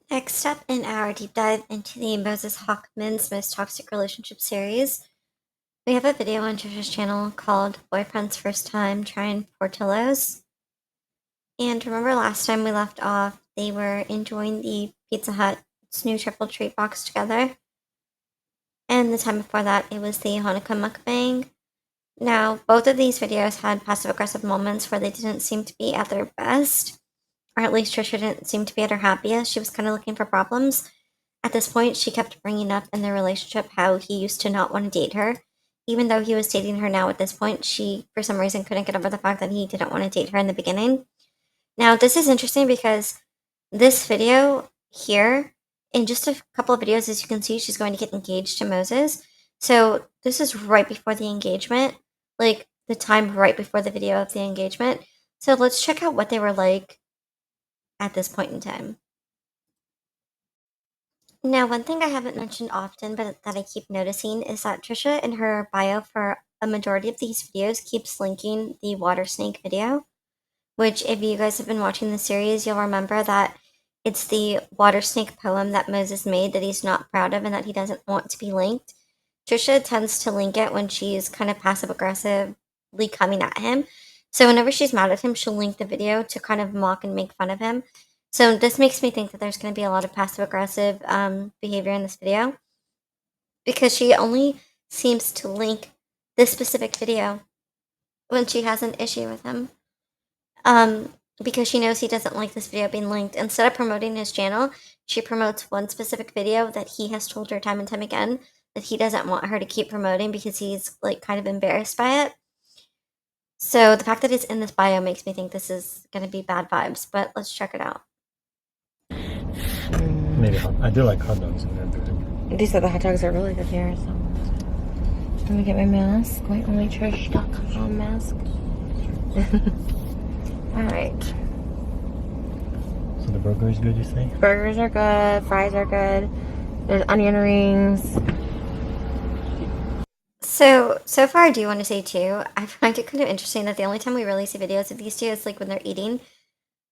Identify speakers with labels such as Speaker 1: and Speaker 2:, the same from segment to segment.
Speaker 1: Next up in our deep dive into the Moses Hacmon's Most Toxic Relationship series, we have a video on Trisha's channel called Boyfriend's First Time Trying Portillo's. And remember last time we left off, they were enjoying the Pizza Hut's new triple treat box together. And the time before that, it was the Hanukkah mukbang. Now, both of these videos had passive-aggressive moments where they didn't seem to be at their best. Or at least Trisha didn't seem to be at her happiest. She was kind of looking for problems. At this point, she kept bringing up in their relationship how he used to not want to date her. Even though he was dating her now at this point, she, for some reason, couldn't get over the fact that he didn't want to date her in the beginning. Now, this is interesting because this video here, in just a couple of videos, as you can see, she's going to get engaged to Moses. So this is right before the engagement, like the time right before the video of the engagement. So let's check out what they were like at this point in time. Now, one thing I haven't mentioned often, but that I keep noticing, is that Trisha in her bio for a majority of these videos keeps linking the water snake video, which if you guys have been watching the series, you'll remember that it's the water snake poem that Moses made that he's not proud of and that he doesn't want to be linked. Trisha tends to link it when she's kind of passive aggressively coming at him. So whenever she's mad at him, she'll link the video to kind of mock and make fun of him. So this makes me think that there's going to be a lot of passive-aggressive behavior in this video because she only seems to link this specific video when she has an issue with him. Because she knows he doesn't like this video being linked. Instead of promoting his channel, she promotes one specific video that he has told her time and time again that he doesn't want her to keep promoting because he's like kind of embarrassed by it. So the fact that it's in this bio makes me think this is going to be bad vibes, but let's check it out.
Speaker 2: Maybe I do like hot dogs and everything.
Speaker 3: These are the hot dogs are really good here, so. Let me get my mask. My only Trish.com mask. Alright.
Speaker 2: So the burger is good, you say?
Speaker 3: Burgers are good. Fries are good. There's onion rings.
Speaker 1: So far I do want to say too, I find it kind of interesting that the only time we really see videos of these two is like when they're eating.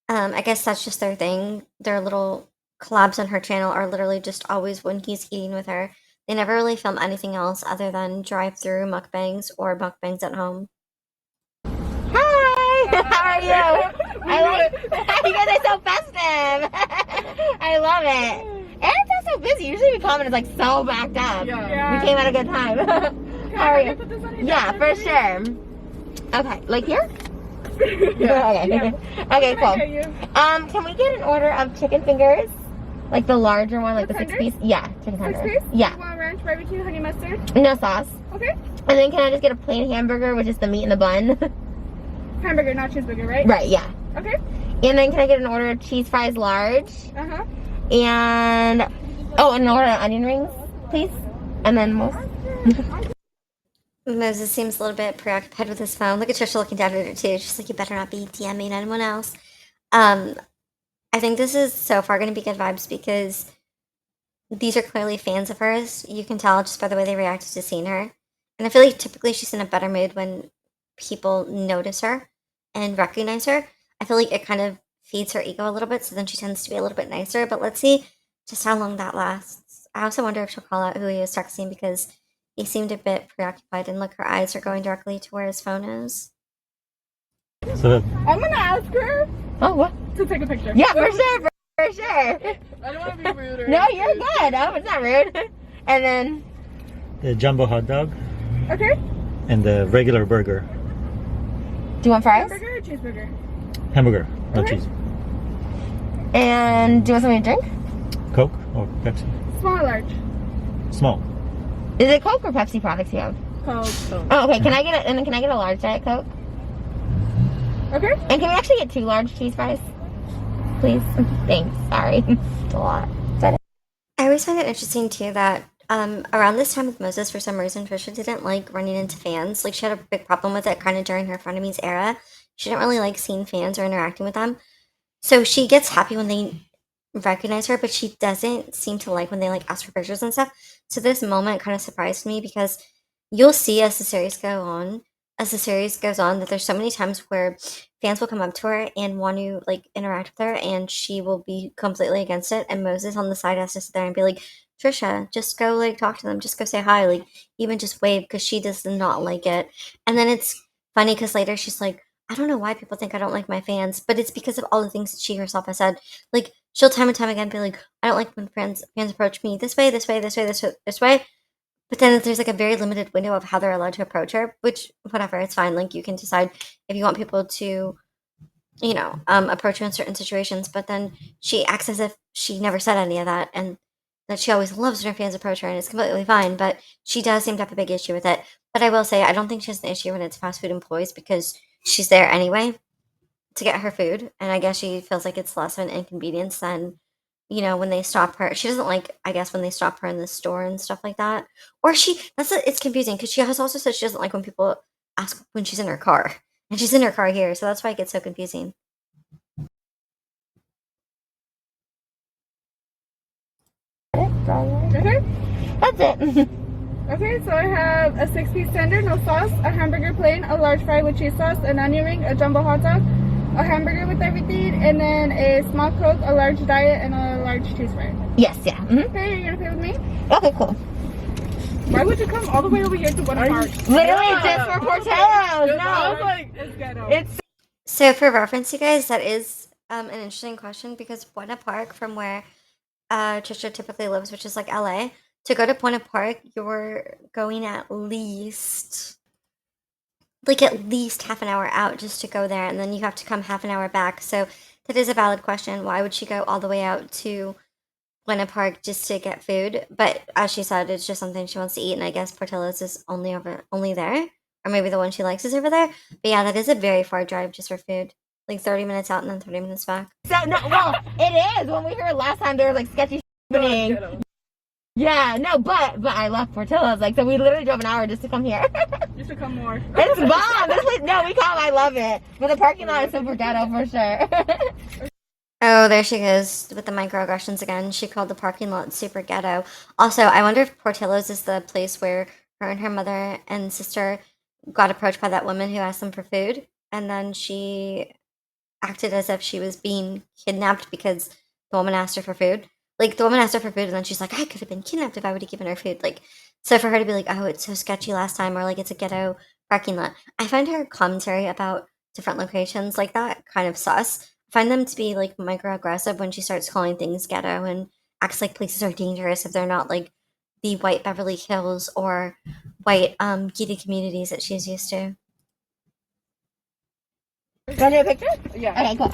Speaker 1: I guess that's just their thing. Their little collabs on her channel are literally just always when he's eating with her. They never really film anything else other than drive-through mukbangs or mukbangs at home.
Speaker 3: Hi! How are you? I like you guys are so festive. I love it. And it's not so busy. Usually we come and it's like so backed up.
Speaker 4: Yeah.
Speaker 3: We came at a good time. How are you? Yeah, for sure. Okay, like here?
Speaker 4: Yeah.
Speaker 3: Okay. Okay, cool. Can we get an order of chicken fingers? Like the larger one, like the 6-piece? Yeah, chicken tenders.
Speaker 4: 6-piece?
Speaker 3: Yeah.
Speaker 4: You want ranch, barbecue, honey mustard?
Speaker 3: No sauce.
Speaker 4: Okay.
Speaker 3: And then can I just get a plain hamburger with just the meat in the bun?
Speaker 4: Hamburger, not cheeseburger, right?
Speaker 3: Right, yeah.
Speaker 4: Okay.
Speaker 3: And then can I get an order of cheese fries large?
Speaker 4: Uh-huh.
Speaker 3: And, an order of onion rings, please? And then most.
Speaker 1: Moses seems a little bit preoccupied with his phone. Look at Trisha looking down at it too. She's like, you better not be DMing anyone else. I think this is so far going to be good vibes because these are clearly fans of hers. You can tell just by the way they reacted to seeing her. And I feel like typically she's in a better mood when people notice her and recognize her. I feel like it kind of feeds her ego a little bit, so then she tends to be a little bit nicer. But let's see just how long that lasts. I also wonder if she'll call out who he was texting because he seemed a bit preoccupied, and look, her eyes are going directly to where his phone is.
Speaker 2: So
Speaker 4: I'm gonna ask her
Speaker 3: Oh, what?
Speaker 4: to take a picture.
Speaker 3: Yeah, for sure, for sure.
Speaker 4: I don't want to be rude or
Speaker 3: No, you're good. Oh, it's not rude. And then,
Speaker 2: the jumbo hot dog
Speaker 4: Okay.
Speaker 2: and the regular burger.
Speaker 3: do you want fries?
Speaker 4: Hamburger or cheeseburger?
Speaker 2: Hamburger, no
Speaker 4: Okay.
Speaker 2: cheese.
Speaker 3: And do you want something to drink?
Speaker 2: Coke or Pepsi?
Speaker 4: Small or large?
Speaker 2: Small.
Speaker 3: Is it Coke or Pepsi products you have?
Speaker 4: Coke.
Speaker 3: Oh, okay. Can I get a large Diet Coke?
Speaker 4: Okay.
Speaker 3: And can we actually get 2 large cheese fries? Please. Thanks. Sorry. It's a lot.
Speaker 1: I always find it interesting too that around this time with Moses, for some reason, Trisha didn't like running into fans. Like, she had a big problem with it kind of during her frenemies era. She didn't really like seeing fans or interacting with them. So she gets happy when they recognize her, but she doesn't seem to like when they like ask for pictures and stuff. So this moment kind of surprised me because you'll see as the series go on, as the series goes on that there's so many times where fans will come up to her and want to like interact with her, and she will be completely against it. And Moses on the side has to sit there and be like, Trisha, just go like talk to them, just go say hi, like even just wave, because she does not like it. And then it's funny because later she's like, I don't know why people think I don't like my fans, but it's because of all the things that she herself has said. Like she'll time and time again be like, I don't like when fans approach me this way, this way, this way, this way. But then there's like a very limited window of how they're allowed to approach her, which whatever, it's fine. Like you can decide if you want people to, approach you in certain situations. But then she acts as if she never said any of that, and that she always loves when her fans approach her, and it's completely fine. But she does seem to have a big issue with it. But I will say, I don't think she has an issue when it's fast food employees because she's there anyway to get her food, and I guess she feels like it's less of an inconvenience than when they stop her. She doesn't like, I guess, when they stop her in the store and stuff like that. Or it's confusing because she has also said she doesn't like when people ask when she's in her car. And she's in her car here, so that's why it gets so confusing.
Speaker 4: Okay.
Speaker 3: That's it.
Speaker 4: Okay, so I have a 6-piece tender, no sauce, a hamburger plain, a large fry with cheese sauce, an onion ring, a jumbo hot dog, a hamburger with everything, and then a small Coke, a large diet, and a large cheese fry.
Speaker 3: Yes, yeah.
Speaker 4: Okay, you're gonna pay with me?
Speaker 3: Okay, cool.
Speaker 4: Why would you come all the way over here to Buena Park?
Speaker 3: Literally just for Portillo's. No.
Speaker 4: I was like, it's ghetto.
Speaker 3: It's
Speaker 1: So for reference, you guys, that is an interesting question because Buena Park, from where Trisha typically lives, which is like LA, to go to Buena Park, you're going at least half an hour out just to go there, and then you have to come half an hour back. So that is a valid question. Why would she go all the way out to Buena Park just to get food? But as she said, it's just something she wants to eat, and I guess Portillo's is only there, or maybe the one she likes is over there. But yeah, that is a very far drive just for food, like 30 minutes out and then 30 minutes back.
Speaker 3: so no. Well, it is. When we heard last time, there was like sketchy happening. Yeah, no, but I love Portillo's. Like, so we literally drove an hour just to come here.
Speaker 4: You should come more.
Speaker 3: It's bomb. This place, no, we come. I love it. But the parking lot is super ghetto for sure.
Speaker 1: Oh, there she goes with the microaggressions again. She called the parking lot super ghetto. Also, I wonder if Portillo's is the place where her and her mother and sister got approached by that woman who asked them for food, and then she acted as if she was being kidnapped because the woman asked her for food. Like, the woman asked her for food, and then she's like, I could have been kidnapped if I would have given her food. Like, so for her to be like, oh, it's so sketchy last time, or like, it's a ghetto parking lot. I find her commentary about different locations like that kind of sus. I find them to be like microaggressive when she starts calling things ghetto and acts like places are dangerous if they're not like the white Beverly Hills or white gated communities that she's used to.
Speaker 3: Want to do a picture?
Speaker 4: Yeah.
Speaker 3: Okay, cool.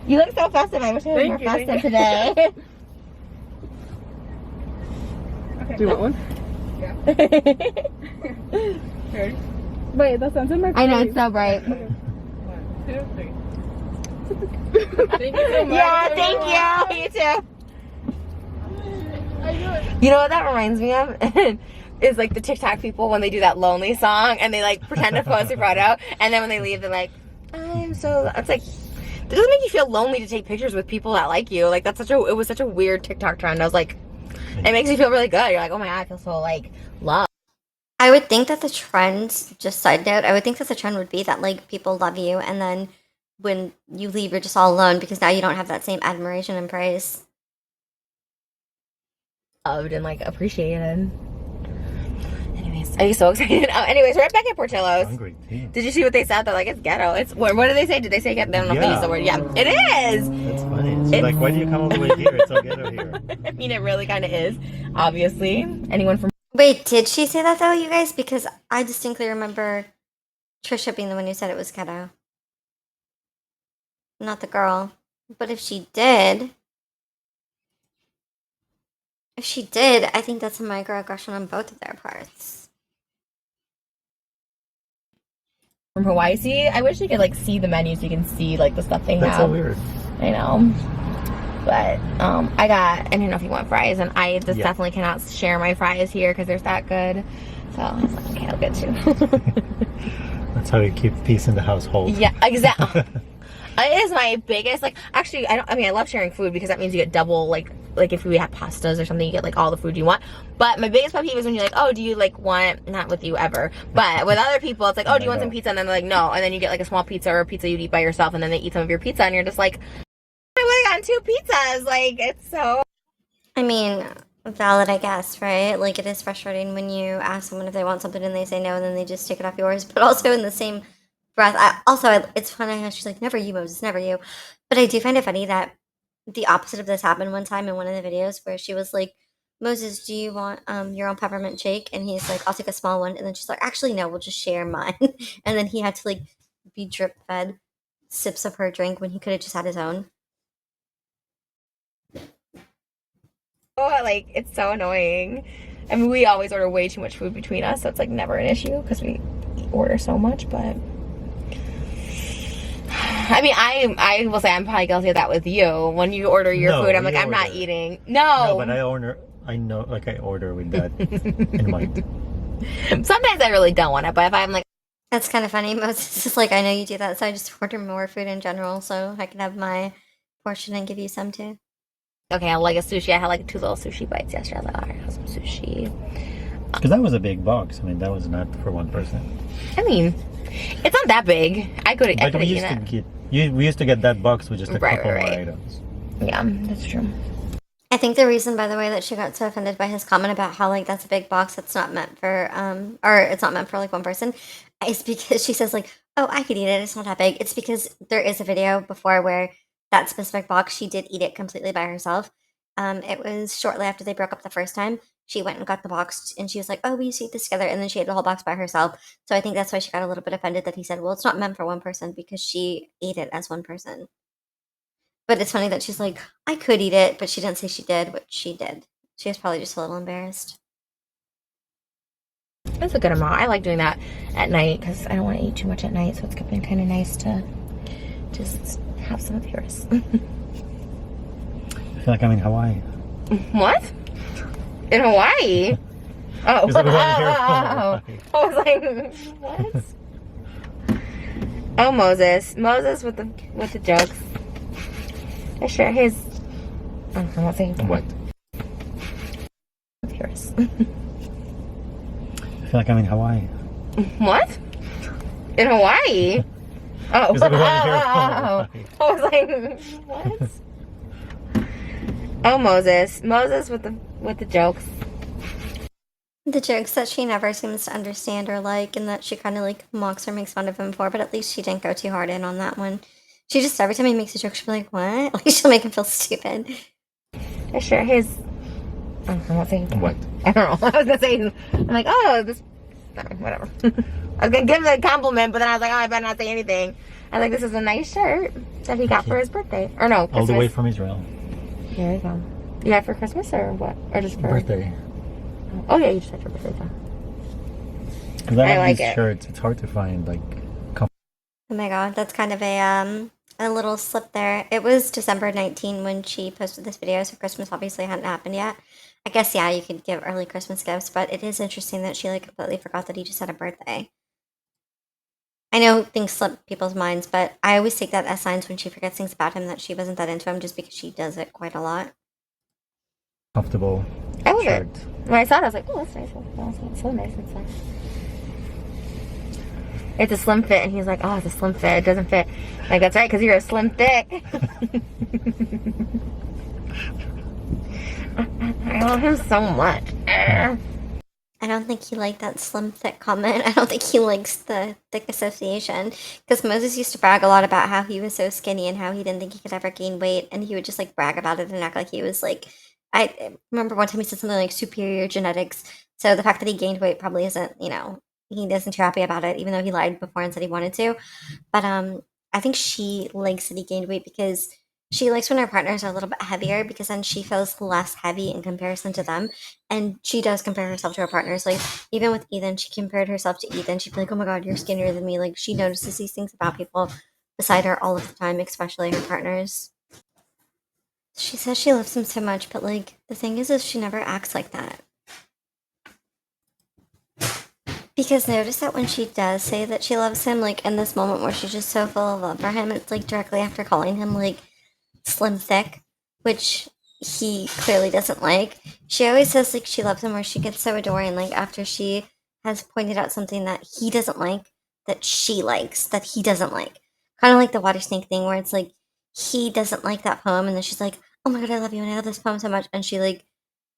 Speaker 3: You look so festive. I wish I was more festive today.
Speaker 4: Okay.
Speaker 5: Do you want one?
Speaker 4: Yeah. Ready? Wait, that sounds in my face.
Speaker 3: I know, it's so bright.
Speaker 4: 1, 2, 3. Thank you so much.
Speaker 3: Yeah, thank you. You too. You know what that reminds me of? Is like the TikTok people when they do that lonely song and they like pretend to post a photo, and then when they leave they're like, I'm so, it's like, it doesn't make you feel lonely to take pictures with people that like you. Like, it was such a weird TikTok trend. I was like, it makes you feel really good. You're like, oh my god, I feel so like loved.
Speaker 1: I would think that the trend, just side note, I would think that the trend would be that like people love you, and then when you leave, you're just all alone because now you don't have that same admiration and praise.
Speaker 3: Loved and like appreciated. Anyways, are you so excited? Anyways, we're back at Portillo's.
Speaker 2: Hungry too.
Speaker 3: Did you see what they said? They're like, it's ghetto. It's what did they say? Did they say ghetto? I don't know if they used the word. Yeah, it is.
Speaker 2: That's funny. It's like, why do you come all the way here? It's so ghetto here.
Speaker 3: I mean, it really kind of is. Obviously, anyone from
Speaker 1: Wait, did she say that though, you guys? Because I distinctly remember Trisha being the one who said it was ghetto. Not the girl. But if she did, I think that's a microaggression on both of their parts.
Speaker 3: Hawaii. See, I wish you could like see the menu so you can see like the stuff they have.
Speaker 2: That's so weird.
Speaker 3: I know. But I didn't know if you want fries, and I just definitely cannot share my fries here because they're that good. So I was like, okay, I'll get two.
Speaker 2: That's how you keep peace in the household.
Speaker 3: Yeah, exactly. It is my biggest, like, actually, I love sharing food because that means you get double, like, like if we have pastas or something, you get like all the food you want. But my biggest pet peeve is when you're like, oh, do you like want, not with you ever, but with other people, it's like, oh, do you want some pizza? And then they're like, no. And then you get like a small pizza or a pizza you'd eat by yourself, and then they eat some of your pizza, and you're just like, I would have gotten 2 pizzas. Like, it's so.
Speaker 1: I mean, valid, I guess, right? Like, it is frustrating when you ask someone if they want something and they say no, and then they just take it off yours. But also in the same breath, it's funny how she's like, never you, Moses, never you. But I do find it funny that the opposite of this happened one time in one of the videos where she was like, Moses, do you want your own peppermint shake? And he's like, I'll take a small one. And then she's like, actually, no, we'll just share mine. And then he had to like be drip fed sips of her drink when he could have just had his own.
Speaker 3: Oh, like, it's so annoying. I mean, we always order way too much food between us, so it's like never an issue because we order so much. But I mean, I will say I'm probably guilty of that with you. When you order your food, I'm like, I'm not eating.
Speaker 2: No, but I order with that in mind.
Speaker 3: Sometimes I really don't want it, but if I'm like,
Speaker 1: that's kind of funny. Moses is like, I know you do that, so I just order more food in general so I can have my portion and give you some too.
Speaker 3: okay, I like a sushi. I had like 2 little sushi bites yesterday. I was like, all right, I'll have some sushi.
Speaker 2: Because that was a big box. I mean, that was not for one person.
Speaker 3: I mean, it's not that big. I could have eaten it.
Speaker 2: We used to get that box with just a couple more
Speaker 3: Right.
Speaker 2: items.
Speaker 3: Yeah, that's true.
Speaker 1: I think the reason, by the way, that she got so offended by his comment about how like that's a big box that's not meant for or it's not meant for like one person is because she says like, oh, I could eat it, it's not that big. It's because there is a video before where that specific box, she did eat it completely by herself. It was shortly after they broke up the first time. She went and got the box and she was like, oh, we used to eat this together, and then she ate the whole box by herself. So I think that's why she got a little bit offended that he said, well, it's not meant for one person, because she ate it as one person. But it's funny that she's like, I could eat it, but she didn't say she did, but she did. She was probably just a little embarrassed.
Speaker 3: That's a good amount. I like doing that at night because I don't want to eat too much at night, so it's been kind of nice to just have some of yours.
Speaker 2: I feel like I'm in Hawaii.
Speaker 3: What? In Hawaii? Oh.
Speaker 2: Because everyone here from
Speaker 3: I was like, what? Oh, Moses with the jokes. I share his. I'm not saying
Speaker 2: What?
Speaker 3: with yours.
Speaker 2: I feel like I'm in Hawaii.
Speaker 3: What? In Hawaii? Oh.
Speaker 2: Because everyone here from
Speaker 3: I was like, what? Oh, Moses with the jokes.
Speaker 1: The jokes that she never seems to understand or like, and that she kind of like mocks or makes fun of him for, but at least she didn't go too hard in on that one. She just, every time he makes a joke, she'll be like, what? Like, she'll make him feel stupid.
Speaker 3: I share his. Oh, I'm not saying
Speaker 2: What?
Speaker 3: I don't know. I was gonna say, I'm like, oh, this. No, whatever. I was gonna give him a compliment, but then I was like, oh, I better not say anything. I was like, this is a nice shirt that he got for his birthday. Or no, Christmas.
Speaker 2: All the way from Israel.
Speaker 3: There you go. You got it for Christmas or what? Or just for
Speaker 2: Birthday.
Speaker 3: Oh yeah, you just had your birthday.
Speaker 2: Because I
Speaker 3: like
Speaker 2: these
Speaker 3: it.
Speaker 2: shirts, it's hard to find like.
Speaker 1: Oh my god, that's kind of a little slip there. It was December 19 when she posted this video, so Christmas obviously hadn't happened yet. I guess, yeah, you could give early Christmas gifts, but it is interesting that she like completely forgot that he just had a birthday. I know things slip people's minds, but I always take that as signs when she forgets things about him that she wasn't that into him, just because she does it quite a lot.
Speaker 2: Comfortable
Speaker 3: I love
Speaker 2: shirt.
Speaker 3: it. When I saw it, I was like, oh, that's nice. It's so nice and stuff. It's a slim fit, and he's like, oh, it's a slim fit. It doesn't fit. Like, that's right, because you're a slim thick. I love him so much.
Speaker 1: I don't think he liked that slim thick comment. I don't think he likes the thick association. Because Moses used to brag a lot about how he was so skinny and how he didn't think he could ever gain weight. And he would just like brag about it and act like he was like, I remember one time he said something like superior genetics. So the fact that he gained weight probably isn't, he isn't too happy about it, even though he lied before and said he wanted to. But I think she likes that he gained weight because she likes when her partners are a little bit heavier, because then she feels less heavy in comparison to them. And she does compare herself to her partners. Like, even with Ethan, she compared herself to Ethan. She'd be like, oh my god, you're skinnier than me. Like, she notices these things about people beside her all of the time, especially her partners. She says she loves him so much, but like, the thing is she never acts like that. Because notice that when she does say that she loves him, like in this moment where she's just so full of love for him, it's like directly after calling him like slim thick, which he clearly doesn't like. She always says like she loves him, or she gets so adoring like after she has pointed out something that he doesn't like that she likes that he doesn't like. Kind of like the water snake thing where it's like he doesn't like that poem and then she's like, "Oh my god, I love you and I love this poem so much," and she like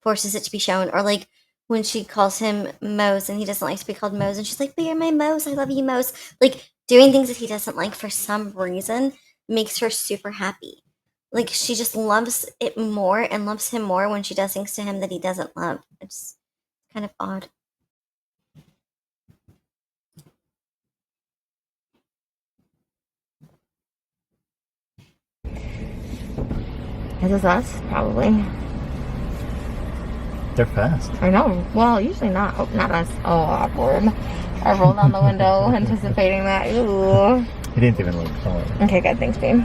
Speaker 1: forces it to be shown. Or like when she calls him Mose and he doesn't like to be called Mose and she's like, "But you're my Mose, I love you, Mose." Like doing things that he doesn't like for some reason makes her super happy. Like she just loves it more and loves him more when she does things to him that he doesn't love. It's kind of odd.
Speaker 3: Is this us? Probably.
Speaker 2: They're fast.
Speaker 3: I know. Well, usually not. Oh, not us. Oh, awkward. I rolled down the window anticipating that. Ooh.
Speaker 2: He didn't even look.
Speaker 3: Okay, good. Thanks, babe.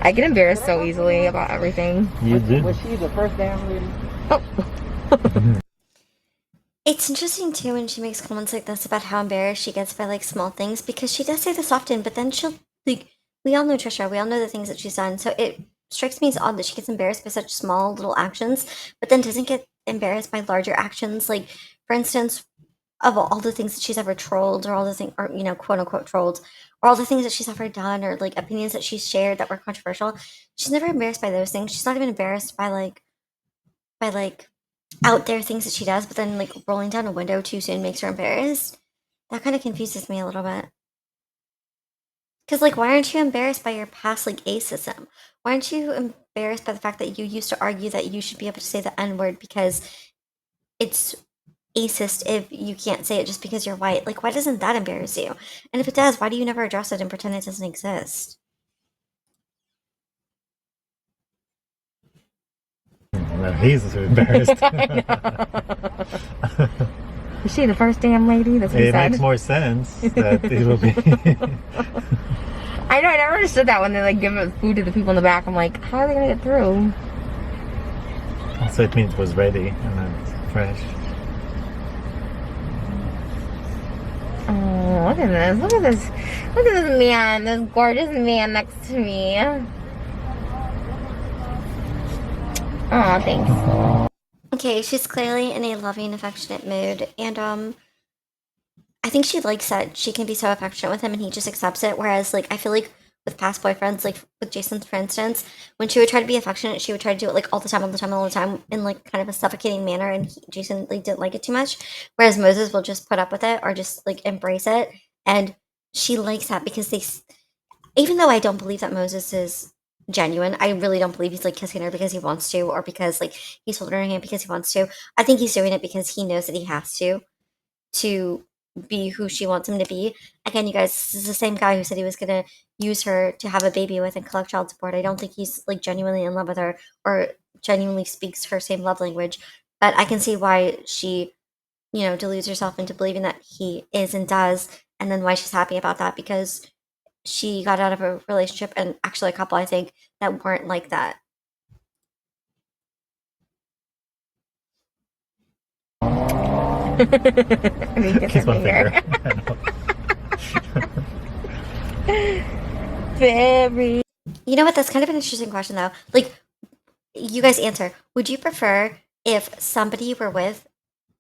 Speaker 3: I get embarrassed so easily about everything.
Speaker 2: You did.
Speaker 5: Was she the first damn lady?
Speaker 3: Oh.
Speaker 1: It's interesting too when she makes comments like this about how embarrassed she gets by like small things, because she does say this often, but then she'll like, we all know Trisha, we all know the things that she's done, so it strikes me as odd that she gets embarrassed by such small little actions, but then doesn't get embarrassed by larger actions. Like for instance, of all the things that she's ever trolled, or all the things, or quote unquote trolled, or all the things that she's ever done, or like opinions that she's shared that were controversial, she's never embarrassed by those things. She's not even embarrassed by like out there things that she does, but then like rolling down a window too soon makes her embarrassed. That kind of confuses me a little bit. Because like, why aren't you embarrassed by your past like acism? Why aren't you embarrassed by the fact that you used to argue that you should be able to say the N word because it's acist if you can't say it just because you're white? Like, why doesn't that embarrass you? And if it does, why do you never address it and pretend it doesn't exist?
Speaker 2: Well, he's so embarrassed.
Speaker 3: Is she the first damn lady? That's what he
Speaker 2: It
Speaker 3: said.
Speaker 2: makes more sense that it will be.
Speaker 3: I know. I never understood that when they like give food to the people in the back. I'm like, how are they gonna get through?
Speaker 2: Also, it means it was ready and then it's fresh.
Speaker 3: Oh, look at this! Look at this! Look at this man! This gorgeous man next to me. Oh, thanks.
Speaker 1: Okay, she's clearly in a loving, affectionate mood, and I think she likes that she can be so affectionate with him and he just accepts it. Whereas, like, I feel like with past boyfriends, like with Jason, for instance, when she would try to be affectionate, she would try to do it like all the time, all the time, all the time in like kind of a suffocating manner, and Jason like didn't like it too much. Whereas Moses will just put up with it or just like embrace it, and she likes that because even though I don't believe that Moses is genuine, I really don't believe he's like kissing her because he wants to, or because like he's holding her hand because he wants to. I think he's doing it because he knows that he has to be who she wants him to be. Again, you guys, this is the same guy who said he was gonna use her to have a baby with and collect child support. I don't think he's like genuinely in love with her or genuinely speaks her same love language. But I can see why she, deludes herself into believing that he is and does, and then why she's happy about that, because she got out of a relationship, and actually a couple, I think, that weren't like that.
Speaker 3: I mean,
Speaker 2: Kiss my finger.
Speaker 3: Very.
Speaker 1: You know what? That's kind of an interesting question, though. Like, you guys answer. Would you prefer if somebody you were with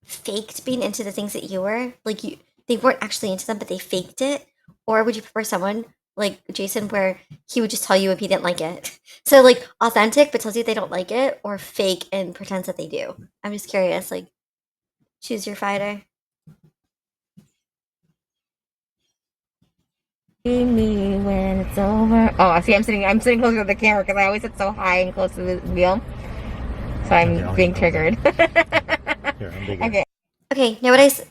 Speaker 1: faked being into the things that you were? Like, they weren't actually into them, but they faked it? Or would you prefer someone like Jason where he would just tell you if he didn't like it? So, like, authentic, but tells you they don't like it, or fake and pretends that they do? I'm just curious. Like, choose your fighter.
Speaker 3: See me when it's over. Oh, see, I'm sitting closer to the camera because I always sit so high and close to the wheel, so I'm being triggered.
Speaker 2: Here, I'm bigger.
Speaker 3: Okay.
Speaker 1: Okay, notice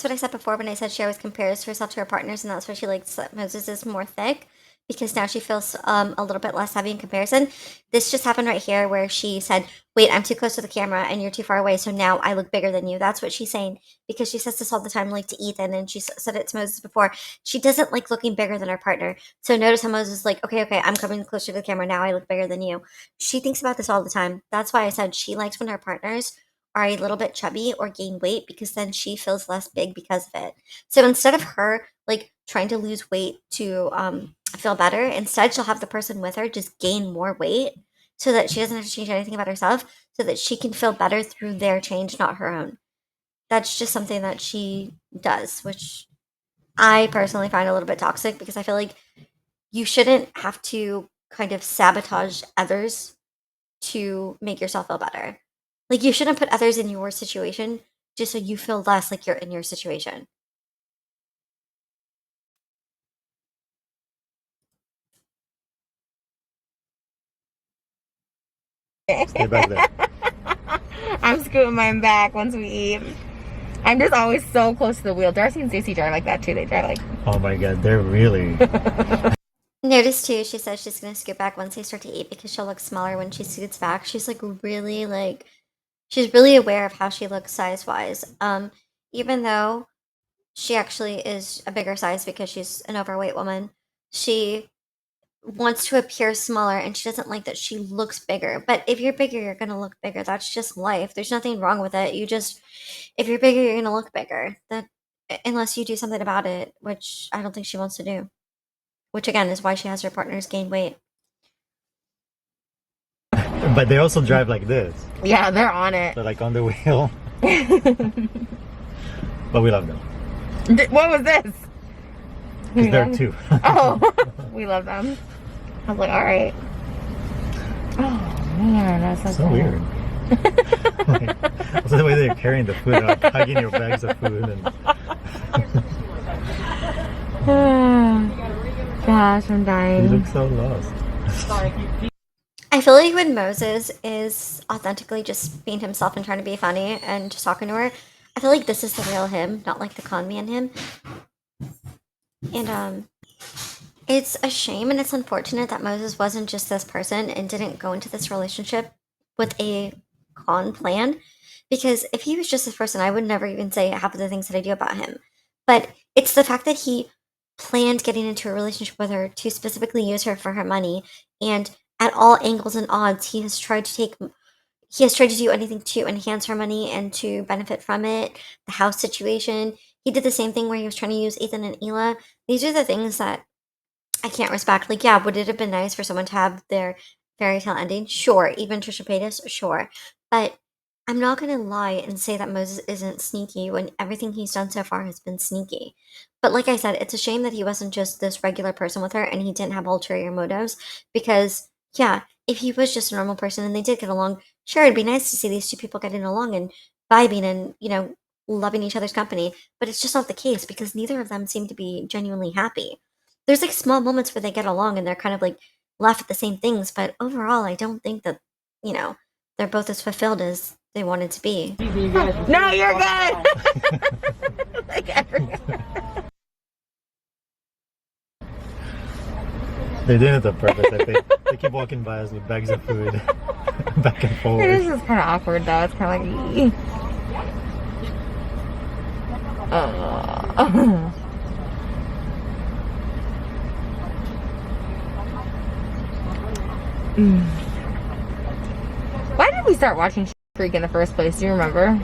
Speaker 1: what I said before when I said she always compares herself to her partners, and that's why she likes that Moses is more thick, because now she feels a little bit less heavy in comparison. This just happened right here where she said, "Wait, I'm too close to the camera and you're too far away, so now I look bigger than you." That's what she's saying, because she says this all the time, like to Ethan, and she said it to Moses before. She doesn't like looking bigger than her partner. So notice how Moses is like, okay, I'm coming closer to the camera now. I look bigger than you. She thinks about this all the time. That's why I said she likes when her partners are a little bit chubby or gain weight, because then she feels less big because of it. So instead of her like trying to lose weight to feel better, instead she'll have the person with her just gain more weight, so that she doesn't have to change anything about herself, so that she can feel better through their change, not her own. That's just something that she does, which I personally find a little bit toxic because I feel like you shouldn't have to kind of sabotage others to make yourself feel better. Like, you shouldn't put others in your situation just so you feel less like you're in your situation.
Speaker 2: Stay back there.
Speaker 3: I'm scooting mine back once we eat. I'm just always so close to the wheel. Darcy and Stacey drive like that too. They drive like.
Speaker 2: Oh my god, they're really.
Speaker 1: Notice too, she says she's gonna scoot back once they start to eat because she'll look smaller when she scoots back. She's like she's really aware of how she looks size wise. Even though she actually is a bigger size because she's an overweight woman, she wants to appear smaller and she doesn't like that she looks bigger. But if you're bigger, you're gonna look bigger. That's just life. There's nothing wrong with it. If you're bigger, you're gonna look bigger. That unless you do something about it, which I don't think she wants to do. Which again is why she has her partners gain weight.
Speaker 2: But they also drive like this.
Speaker 3: Yeah, they're on it.
Speaker 2: They're like on the wheel. But we love them.
Speaker 3: What was this?
Speaker 2: Because they're two.
Speaker 3: Oh, we love them. I was like, all right. Oh man, that's
Speaker 2: So weird. Like, also the way they're carrying the food, like hugging your bags of food, and
Speaker 3: gosh, I'm
Speaker 2: you
Speaker 3: dying.
Speaker 2: look so lost.
Speaker 1: I feel like when Moses is authentically just being himself and trying to be funny and just talking to her, I feel like this is the real him, not like the con man him. And it's a shame and it's unfortunate that Moses wasn't just this person and didn't go into this relationship with a con plan. Because if he was just this person, I would never even say half of the things that I do about him. But it's the fact that he planned getting into a relationship with her to specifically use her for her money, and at all angles and odds, he has tried to do anything to enhance her money and to benefit from it. The house situation. He did the same thing where he was trying to use Ethan and Ela. These are the things that I can't respect. Like, yeah, would it have been nice for someone to have their fairy tale ending? Sure. Even Trisha Paytas? Sure. But I'm not going to lie and say that Moses isn't sneaky when everything he's done so far has been sneaky. But like I said, it's a shame that he wasn't just this regular person with her and he didn't have ulterior motives. Because, yeah, if he was just a normal person and they did get along, sure, it'd be nice to see these two people getting along and vibing and, loving each other's company. But it's just not the case because neither of them seem to be genuinely happy. There's like small moments where they get along and they're kind of like laugh at the same things. But overall, I don't think that, they're both as fulfilled as they wanted to be.
Speaker 3: No, you're good. Like
Speaker 2: They're doing it on purpose, I think. They keep walking by us with bags of food back and forward.
Speaker 3: It is just kind of awkward though. It's kind of like. Why did we start watching Freak in the first place? Do you remember?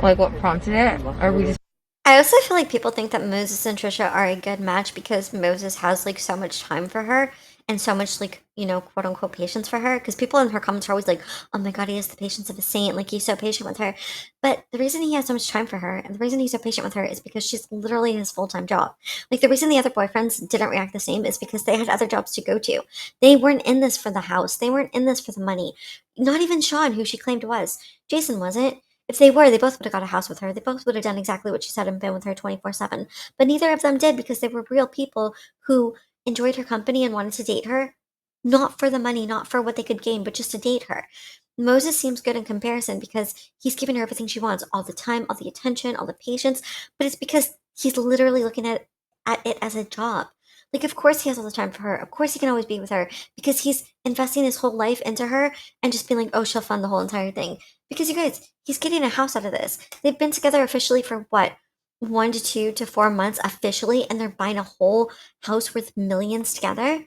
Speaker 3: Like what prompted it? Or we just.
Speaker 1: I also feel like people think that Moses and Trisha are a good match because Moses has like so much time for her and so much like, quote unquote patience for her. Because people in her comments are always like, oh my god, he has the patience of a saint. Like he's so patient with her. But the reason he has so much time for her and the reason he's so patient with her is because she's literally his full-time job. Like the reason the other boyfriends didn't react the same is because they had other jobs to go to. They weren't in this for the house. They weren't in this for the money. Not even Sean, who she claimed was. Jason wasn't. If they were, they both would have got a house with her. They both would have done exactly what she said and been with her 24/7. But neither of them did because they were real people who enjoyed her company and wanted to date her. Not for the money, not for what they could gain, but just to date her. Moses seems good in comparison because he's giving her everything she wants all the time, all the attention, all the patience. But it's because he's literally looking at it as a job. Like, of course he has all the time for her. Of course he can always be with her because he's investing his whole life into her and just being like, oh, she'll fund the whole entire thing. Because you guys, he's getting a house out of this. They've been together officially for what? 1 to 2 to 4 months officially, and they're buying a whole house worth millions together?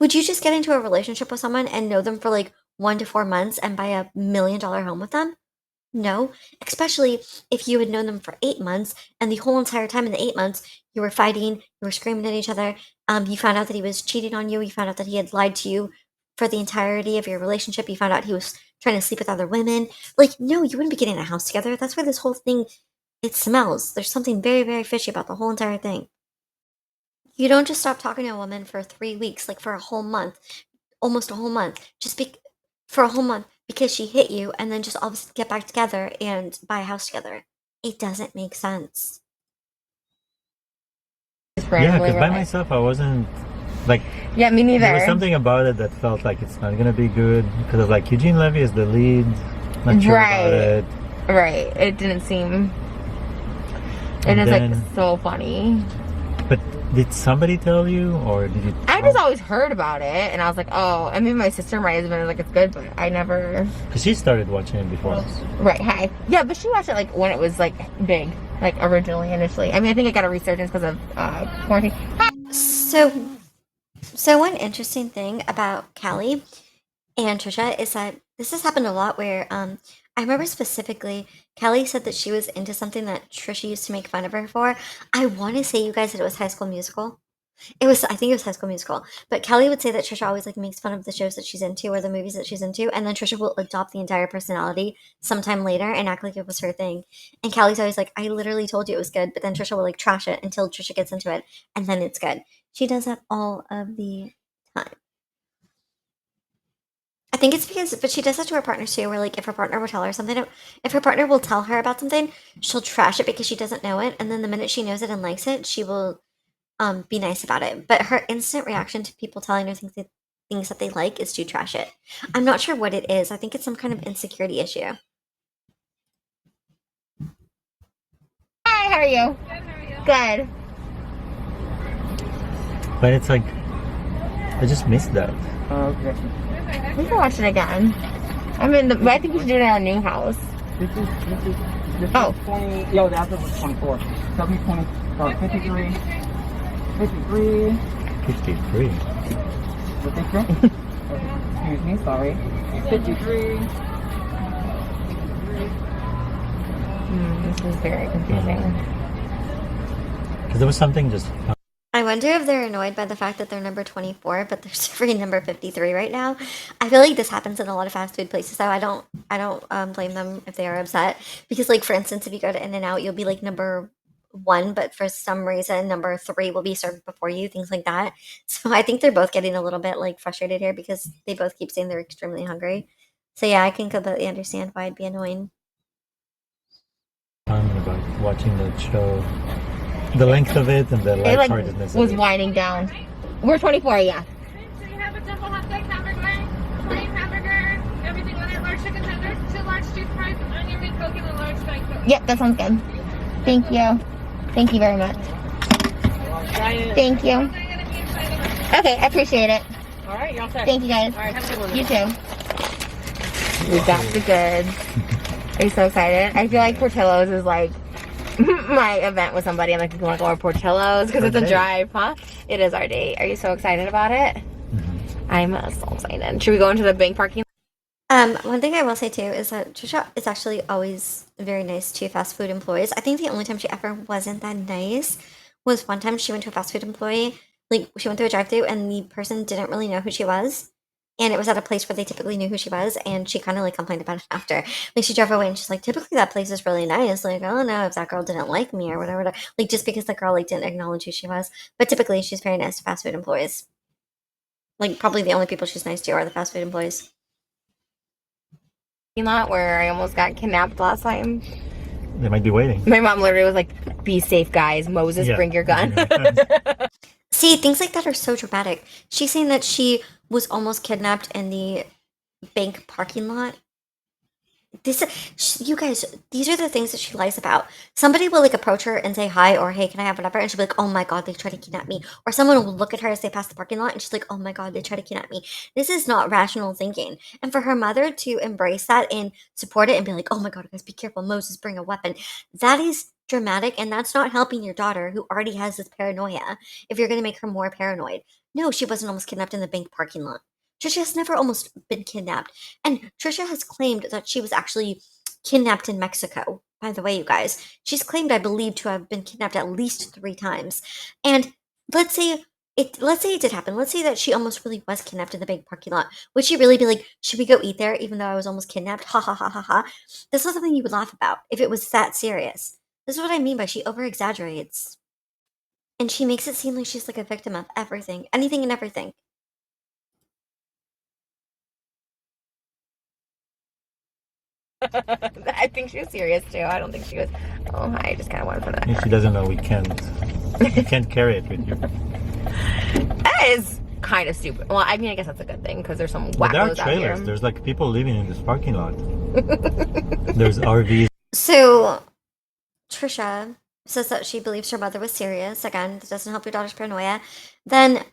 Speaker 1: Would you just get into a relationship with someone and know them for like 1 to 4 months and buy $1 million home with them? No, especially if you had known them for 8 months and the whole entire time in the 8 months you were fighting, you were screaming at each other. You found out that he was cheating on you. You found out that he had lied to you for the entirety of your relationship. You found out he was trying to sleep with other women. Like, no, you wouldn't be getting a house together. That's why this whole thing, it smells. There's something very, very fishy about the whole entire thing. You don't just stop talking to a woman for 3 weeks, like for a whole month, almost a whole month, for a whole month because she hit you, and then just all of a sudden get back together and buy a house together. It doesn't make sense.
Speaker 3: Just
Speaker 2: Yeah,
Speaker 3: randomly
Speaker 2: because
Speaker 3: were
Speaker 2: by
Speaker 3: like-
Speaker 2: myself, I wasn't like.
Speaker 3: Yeah, me neither.
Speaker 2: There was something about it that felt like it's not gonna be good because of like Eugene Levy is the lead. Not sure
Speaker 3: Right.
Speaker 2: about it.
Speaker 3: Right. It didn't seem. It
Speaker 2: And
Speaker 3: is
Speaker 2: then-
Speaker 3: like so funny.
Speaker 2: But did somebody tell you, or did you?
Speaker 3: I just always heard about it, and I was like, oh. I mean, my sister might have been like, it's good, but I never.
Speaker 2: Because she started watching it before us.
Speaker 3: Right. Hi. Yeah, but she watched it like when it was like big, like originally, initially. I mean, I think it got a resurgence because of quarantine. Hi.
Speaker 1: So one interesting thing about Callie and Trisha is that this has happened a lot where I remember specifically Callie said that she was into something that Trisha used to make fun of her for. I want to say, you guys, that it was High School Musical. I think it was High School Musical. But Kelly would say that Trisha always like makes fun of the shows that she's into or the movies that she's into, and then Trisha will adopt the entire personality sometime later and act like it was her thing. And Kelly's always like, I literally told you it was good, but then Trisha will like trash it until Trisha gets into it, and then it's good. She does that all of the time. I think it's because, but she does that to her partners too, where like if her partner will tell her something, if her partner will tell her about something, she'll trash it because she doesn't know it, and then the minute she knows it and likes it, she will be nice about it. But her instant reaction to people telling her things that they like is to trash it. I'm not sure what it is. I think it's some kind of insecurity issue.
Speaker 3: Hi. How are you? Good.
Speaker 2: But it's like, I just missed that.
Speaker 5: Okay.
Speaker 3: We can watch it again. I mean, I think we should do it in our new house.
Speaker 5: This is
Speaker 3: Oh.
Speaker 5: 20. Yo, the after was 24. So be 20. 53. 53.
Speaker 2: 53.
Speaker 5: What they say? Excuse me, sorry. 53.
Speaker 3: This is very confusing.
Speaker 2: Because there was something just.
Speaker 1: I wonder if they're annoyed by the fact that they're number 24, but they're serving number 53 right now. I feel like this happens in a lot of fast food places, so I don't blame them if they are upset. Because, like, for instance, if you go to In-N-Out, you'll be like number 1, but for some reason, number 3 will be served before you, things like that. So I think they're both getting a little bit like frustrated here because they both keep saying they're extremely hungry. So yeah, I can completely understand why it'd be annoying.
Speaker 2: About watching the show, the length of it and the
Speaker 3: It like
Speaker 2: lightheartedness
Speaker 3: was
Speaker 2: of it.
Speaker 3: winding down. We're 24, yeah.
Speaker 6: So you have a double hot dog hamburger, plain hamburger, everything on it, large chicken tenders, 2 large cheese fries, an onion ring Coke, and a large Diet Coke.
Speaker 3: Yep, that sounds good. Thank you. Thank you very much. Thank you.
Speaker 6: I'm gonna be excited.
Speaker 3: Okay, I appreciate it.
Speaker 6: All right, y'all set.
Speaker 3: Thank you guys.
Speaker 6: All right, have a good one.
Speaker 3: You too. We got the goods. Are you so excited? I feel like Portillo's is like my event with somebody. I'm like, you want to go to Portillo's? Because it's a
Speaker 2: Okay.
Speaker 3: drive, huh? It is our date. Are you so excited about it? I'm so excited. Should we go into the bank parking lot?
Speaker 1: One thing I will say too is that Trisha is actually always very nice to fast food employees. I think the only time she ever wasn't that nice was one time she went to a fast food employee, like she went through a drive-thru and the person didn't really know who she was. And it was at a place where they typically knew who she was, and she kind of like complained about it after. Like she drove away and she's like, typically that place is really nice. Like, I don't know if that girl didn't like me or whatever. Like just because the girl like didn't acknowledge who she was. But typically she's very nice to fast food employees. Like probably the only people she's nice to are the fast food employees.
Speaker 3: Lot where I almost got kidnapped last time?
Speaker 2: They might be waiting.
Speaker 3: My mom literally was like, be safe, guys. Moses,
Speaker 2: Yeah.
Speaker 3: bring your gun.
Speaker 1: See, things like that are so dramatic. She's saying that she was almost kidnapped in the bank parking lot. You guys, these are the things that she lies about. Somebody will like approach her and say hi or hey, can I have whatever? And she'll be like, oh my god, they tried to kidnap me. Or someone will look at her as they pass the parking lot and she's like, oh my god, they tried to kidnap me. This is not rational thinking. And for her mother to embrace that and support it and be like, oh my god, guys, be careful, Moses, bring a weapon. That is dramatic, and that's not helping your daughter who already has this paranoia if you're going to make her more paranoid. No, she wasn't almost kidnapped in the bank parking lot. Trisha has never almost been kidnapped. And Trisha has claimed that she was actually kidnapped in Mexico. By the way, you guys, she's claimed, I believe, to have been kidnapped at least 3 times. And let's say it did happen. Let's say that she almost really was kidnapped in the big parking lot. Would she really be like, should we go eat there even though I was almost kidnapped? Ha ha ha ha ha. That's not something you would laugh about if it was that serious. This is what I mean by she over exaggerates. And she makes it seem like she's like a victim of everything, anything and everything.
Speaker 3: I think she was serious too. I don't think she was. Oh, I just kind of wanted to put that.
Speaker 2: She doesn't know we can't. You can't carry it with you.
Speaker 3: That is kind of stupid. Well, I mean, I guess that's a good thing because there's some
Speaker 2: But there are
Speaker 3: wackos out
Speaker 2: trailers.
Speaker 3: here.
Speaker 2: There's like people living in this parking lot. There's RVs.
Speaker 1: So, Trisha says that she believes her mother was serious. Again, that doesn't help your daughter's paranoia. Then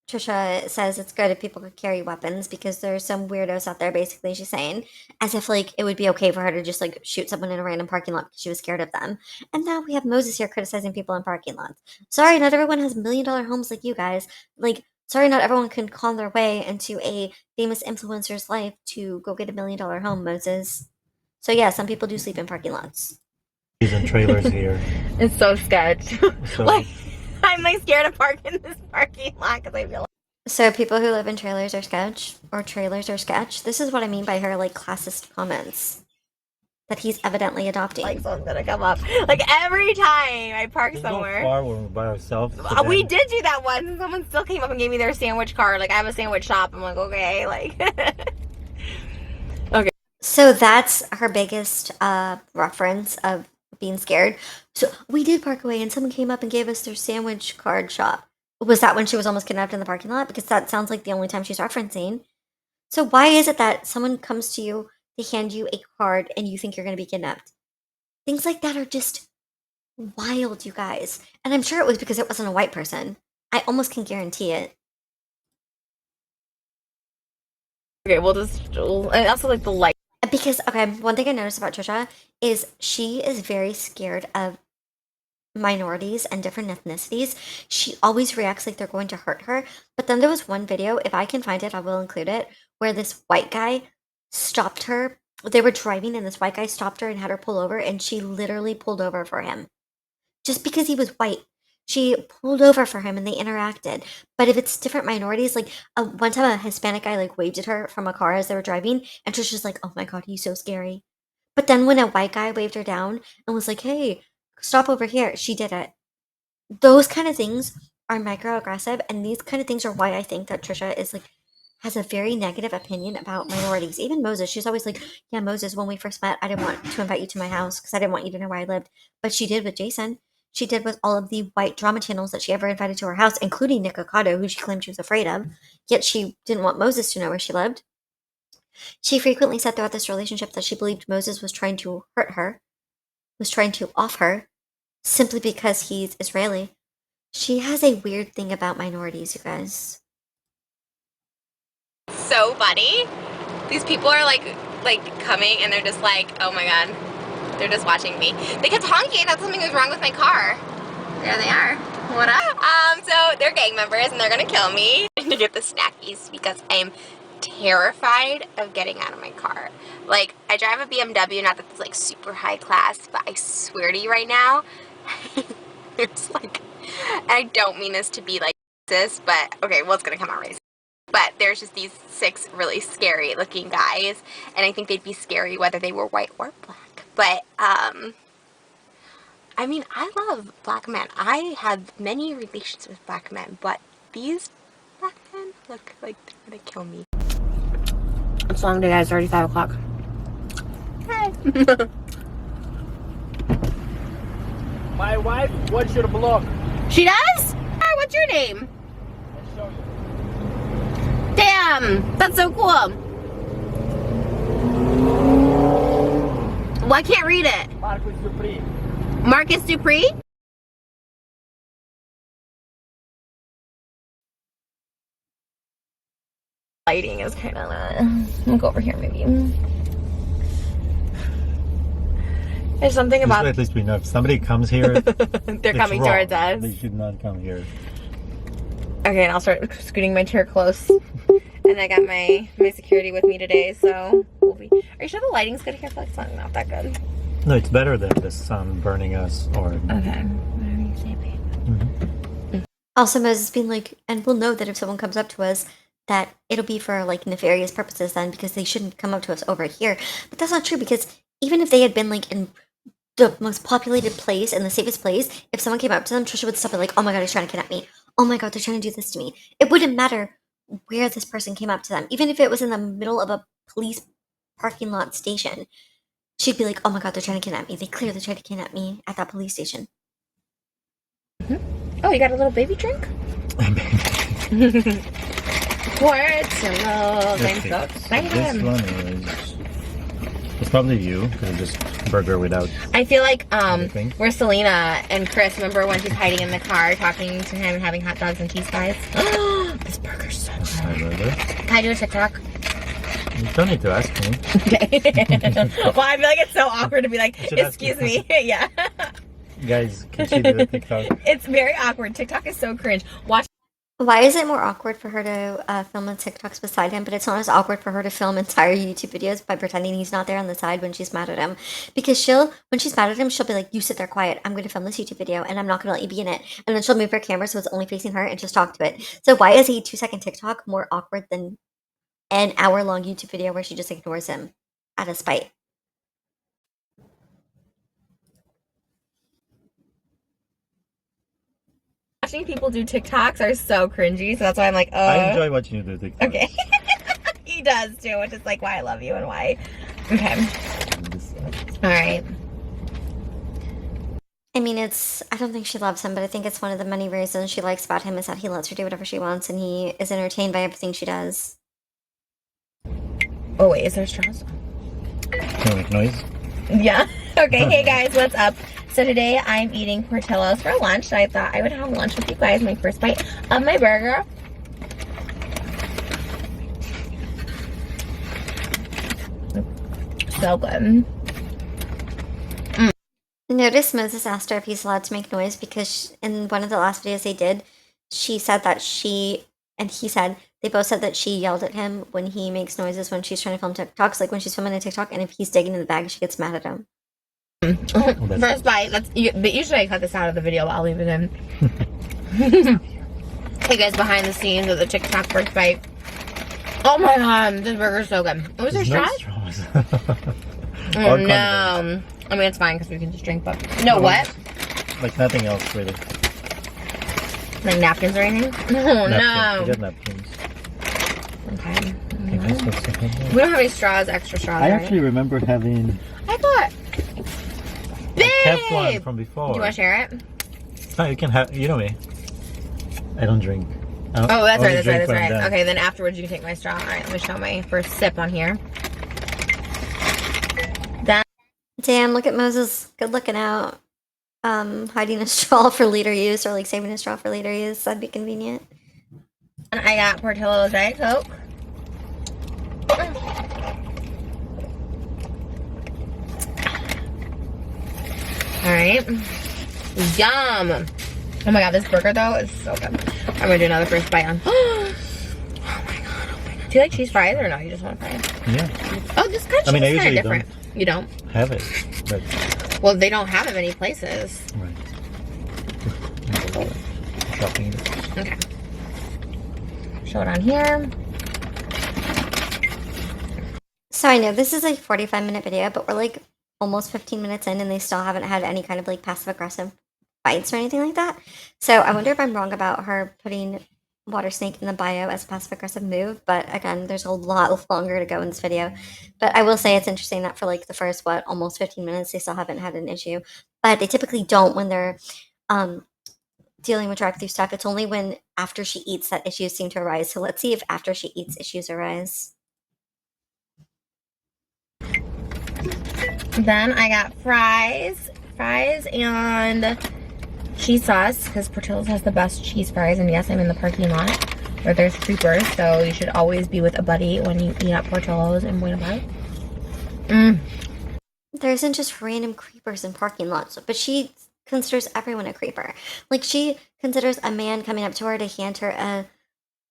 Speaker 1: Trisha says it's good if people could carry weapons because there's some weirdos out there, basically, she's saying, as if like it would be okay for her to just like shoot someone in a random parking lot because she was scared of them. And now we have Moses here criticizing people in parking lots. Sorry, not everyone has $1 million homes like you guys. Like, sorry, not everyone can con their way into a famous influencer's life to go get $1 million home, Moses. So yeah, some people do sleep in parking lots.
Speaker 2: And trailers here.
Speaker 3: It's so sketch.
Speaker 2: So
Speaker 3: Like, I'm like scared to park in this parking lot because I feel like.
Speaker 1: So people who live in trailers are sketch, or trailers are sketch. This is what I mean by her like classist comments that he's evidently adopting.
Speaker 3: Like someone's gonna come up. Like every time I park
Speaker 2: we
Speaker 3: somewhere.
Speaker 2: go far when we're by ourselves.
Speaker 3: We did do that once and someone still came up and gave me their sandwich card. Like I have a sandwich shop. I'm like, okay, like okay.
Speaker 1: So that's her biggest reference of being scared. So we did park away and someone came up and gave us their sandwich card shop. Was that when she was almost kidnapped in the parking lot? Because that sounds like the only time she's referencing. So why is it that someone comes to you to hand you a card and you think you're going to be kidnapped? Things like that are just wild, you guys. And I'm sure it was because it wasn't a white person. I almost can guarantee it.
Speaker 3: Okay, we'll just and also like the light.
Speaker 1: Because, okay, one thing I noticed about Trisha is she is very scared of minorities and different ethnicities. She always reacts like they're going to hurt her. But then there was one video, if I can find it, I will include it, where this white guy stopped her. They were driving and this white guy stopped her and had her pull over, and she literally pulled over for him. Just because he was white. She pulled over for him and they interacted. But if it's different minorities, like one time a Hispanic guy like waved at her from a car as they were driving, and Trisha's like, oh my god, he's so scary. But then when a white guy waved her down and was like, hey, stop over here, she did it. Those kind of things are microaggressive, and these kind of things are why I think that Trisha is like has a very negative opinion about minorities. Even Moses, she's always like, yeah, Moses, when we first met, I didn't want to invite you to my house because I didn't want you to know where I lived. But she did with Jason. She did with all of the white drama channels that she ever invited to her house, including Nick Ocado, who she claimed she was afraid of. Yet she didn't want Moses to know where she lived. She frequently said throughout this relationship that she believed Moses was trying to hurt her, was trying to off her, simply because he's Israeli. She has a weird thing about minorities, you guys.
Speaker 3: So funny. These people are like coming and they're just like, oh my god. They're just watching me. They kept honking. I thought something was wrong with my car. There they are. What up? So they're gang members and they're gonna kill me. To get the snackies because I'm terrified of getting out of my car. Like, I drive a BMW, not that it's like super high class, but I swear to you right now, it's like, I don't mean this to be like this, but okay, well, it's gonna come out racist. But there's just these 6 really scary looking guys, and I think they'd be scary whether they were white or black. But, I mean, I love black men. I have many relations with black men, but these black men look like they're gonna kill me. It's a long day, guys. It's already 5 o'clock. Hi.
Speaker 5: My wife wants you to block.
Speaker 3: She does? Hi, what's your name?
Speaker 5: I'll show you.
Speaker 3: Damn, that's so cool. Well, I can't read it.
Speaker 5: Marcus Dupree.
Speaker 3: Marcus Dupree? Lighting is kind of, I'll go over here maybe. There's something about...
Speaker 2: At least we know if somebody comes here,
Speaker 3: they're coming
Speaker 2: wrong.
Speaker 3: towards us.
Speaker 2: They should not come here.
Speaker 3: Okay, and I'll start scooting my chair close. And I got my security with me today, so we'll be... Are you sure the lighting's good here? I feel like it's not that good.
Speaker 2: No, it's better than the sun burning us or.
Speaker 3: Okay. Whatever you say, babe.
Speaker 2: Mhm.
Speaker 1: Also, Moses being like, and we'll know that if someone comes up to us, that it'll be for like nefarious purposes then, because they shouldn't come up to us over here. But that's not true, because even if they had been like in the most populated place and the safest place, if someone came up to them, Trisha would stop and like, oh my god, they're trying to kidnap me. Oh my god, they're trying to do this to me. It wouldn't matter where this person came up to them, even if it was in the middle of a police parking lot station. She'd be like, oh my god, they're trying to kidnap me. They clearly tried to kidnap me at that police station.
Speaker 3: Oh, you got a little baby drink? Portillo's. I'm so excited.
Speaker 2: This one is. It's probably you, because it's just burger without.
Speaker 3: I feel like
Speaker 2: anything.
Speaker 3: we're Selena and Chris. Remember when she's hiding in the car talking to him and having hot dogs and cheese fries? This burger's so
Speaker 2: I
Speaker 3: good.
Speaker 2: love it.
Speaker 3: Can I do a TikTok?
Speaker 2: You don't need to ask me.
Speaker 3: Okay. Well, I feel like it's so awkward to be like,
Speaker 2: should ask
Speaker 3: excuse
Speaker 2: you.
Speaker 3: me. Yeah.
Speaker 2: Guys, can she do a TikTok?
Speaker 3: It's very awkward. TikTok is so cringe. Watch.
Speaker 1: Why is it more awkward for her to film a TikToks beside him, but it's not as awkward for her to film entire YouTube videos by pretending he's not there on the side when she's mad at him? Because when she's mad at him, she'll be like, you sit there quiet, I'm going to film this YouTube video, and I'm not going to let you be in it. And then she'll move her camera so it's only facing her and just talk to it. So why is a 2-second TikTok more awkward than an hour-long YouTube video where she just ignores him out of spite?
Speaker 3: Watching people do TikToks are so cringy, so that's why I'm like, oh.
Speaker 2: I enjoy watching you do TikTok.
Speaker 3: Okay. He does too, which is like why I love you and why. Okay. All right.
Speaker 1: I mean, I don't think she loves him, but I think it's one of the many reasons she likes about him is that he lets her do whatever she wants and he is entertained by everything she does.
Speaker 3: Oh wait, is there straws?
Speaker 2: Can you make noise?
Speaker 3: Yeah. Okay, hey guys, what's up? So today I'm eating Portillo's for lunch. I thought I would have lunch with you guys, my first bite of my burger. So good.
Speaker 1: Notice Moses asked her if he's allowed to make noise because in one of the last videos they did, she said that they both said that she yelled at him when he makes noises when she's trying to film TikToks, like when she's filming a TikTok, and if he's digging in the bag, she gets mad at him.
Speaker 3: First bite. But usually I cut this out of the video, but I'll leave it in. Hey guys, behind the scenes of the TikTok first bite. Oh my god, this burger's so good. Was there
Speaker 2: No
Speaker 3: straws?
Speaker 2: straws.
Speaker 3: Oh
Speaker 2: Or
Speaker 3: no.
Speaker 2: condiments.
Speaker 3: I mean, it's fine because we can just drink, but... No, what?
Speaker 2: Like nothing else, really.
Speaker 3: Like napkins or anything? Oh
Speaker 2: Napkins. We
Speaker 3: no.
Speaker 2: got napkins.
Speaker 3: Okay.
Speaker 2: Okay, guys, what's the problem?
Speaker 3: We don't have any straws, extra straws.
Speaker 2: I
Speaker 3: right?
Speaker 2: actually remember having.
Speaker 3: I thought...
Speaker 2: I kept one
Speaker 3: Babe!
Speaker 2: from before.
Speaker 3: Do you want to share it?
Speaker 2: No, you can have. You know me. I don't drink.
Speaker 3: Oh, that's right,
Speaker 2: Only
Speaker 3: that's right,
Speaker 2: drink
Speaker 3: that's
Speaker 2: when I'm
Speaker 3: right.
Speaker 2: done.
Speaker 3: Okay, then afterwards you can take my straw. Alright, let me show my first sip on here.
Speaker 1: Damn, look at Moses, good looking out. Hiding a straw for later use or like saving a straw for later use. That'd be convenient.
Speaker 3: And I got Portillo's Diet Coke. Alright. Yum! Oh my god, this burger though is so good. I'm gonna do another first bite on. Oh my god, oh my god. Do you like cheese fries or no? You just want fries?
Speaker 2: Yeah,
Speaker 3: Oh, this kind of
Speaker 2: I mean, I
Speaker 3: cheese is kind
Speaker 2: usually
Speaker 3: of different. You don't?
Speaker 2: have it. But
Speaker 3: Well, they don't have it many places.
Speaker 2: right. Shopping.
Speaker 3: Okay. Show it on here.
Speaker 1: So I know this is a 45-minute video, but we're like almost 15 minutes in and they still haven't had any kind of like passive aggressive fights or anything like that. So I wonder if I'm wrong about her putting water snake in the bio as a passive aggressive move, but again, there's a lot longer to go in this video. But I will say it's interesting that for like the first almost 15 minutes they still haven't had an issue, but they typically don't when they're dealing with drive-through stuff. It's only when after she eats that issues seem to arise. So let's see if after she eats issues arise.
Speaker 3: Then I got fries and cheese sauce because Portillo's has the best cheese fries. And yes, I'm in the parking lot where there's creepers, so you should always be with a buddy when you eat at Portillo's in Buena Park.
Speaker 1: There isn't just random creepers in parking lots, but she considers everyone a creeper. Like she considers a man coming up to her to hand her a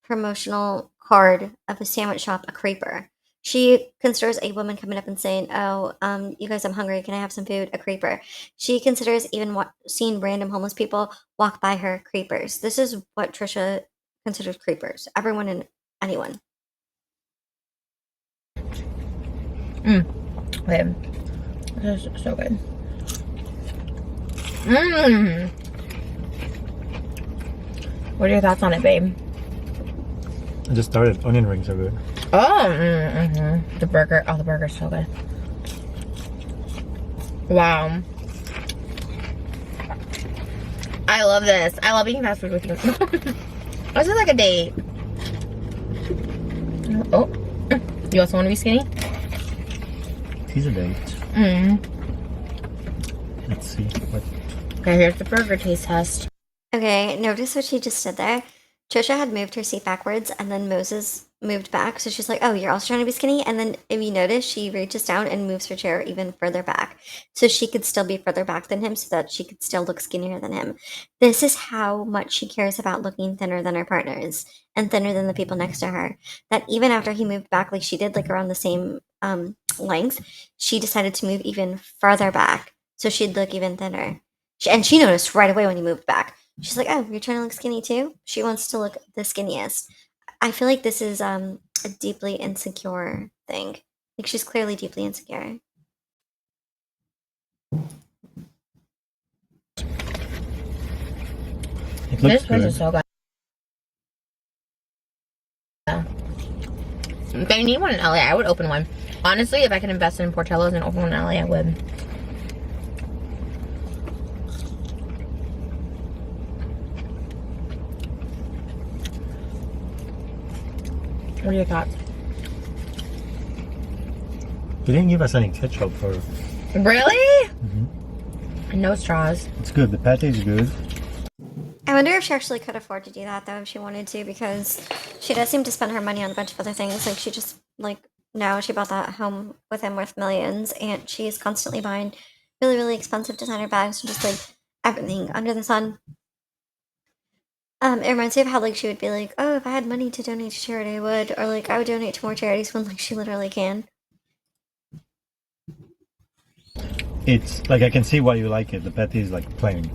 Speaker 1: promotional card of a sandwich shop a creeper. She considers a woman coming up and saying, "Oh, you guys, I'm hungry. Can I have some food?" A creeper. She considers even seeing random homeless people walk by her creepers. This is what Trisha considers creepers. Everyone and anyone.
Speaker 3: Babe, this is so good. Mmm. What are your thoughts on it, babe?
Speaker 2: I just started. Onion rings are good.
Speaker 3: Oh, the burger. Oh, the burger's so good. Wow. I love this. I love eating fast food with you. This is like a date. Oh, you also want to be skinny?
Speaker 2: He's a date. Let's see. What?
Speaker 3: Okay, here's the burger taste test.
Speaker 1: Okay, notice what she just did there. Trisha had moved her seat backwards, and then Moses moved back. So she's like, "Oh, you're also trying to be skinny." And then, if you notice, she reaches down and moves her chair even further back, so she could still be further back than him, so that she could still look skinnier than him. This is how much she cares about looking thinner than her partners and thinner than the people next to her. That even after he moved back, like she did, like around the same length, she decided to move even further back, so she'd look even thinner. And she noticed right away when he moved back. She's like, "Oh, you're trying to look skinny too?" She wants to look the skinniest. I feel like this is a deeply insecure thing. Like she's clearly deeply insecure.
Speaker 2: It
Speaker 3: This
Speaker 2: looks
Speaker 3: place
Speaker 2: good.
Speaker 3: is so good. If I need one in LA, I would open one. Honestly, if I could invest in Portillo's and open one in LA, I would. What are your thoughts?
Speaker 2: They didn't give us any ketchup for.
Speaker 3: Really? No straws.
Speaker 2: It's good. The pate is good.
Speaker 1: I wonder if she actually could afford to do that though if she wanted to, because she does seem to spend her money on a bunch of other things. Like she just now she bought that home with him worth millions, and she's constantly buying really, really expensive designer bags and just like everything under the sun. It reminds me of how like she would be like, "Oh, if I had money to donate to charity, I would," or like, "I would donate to more charities," when like she literally can.
Speaker 2: It's like I can see why you like it. The pate is like plain.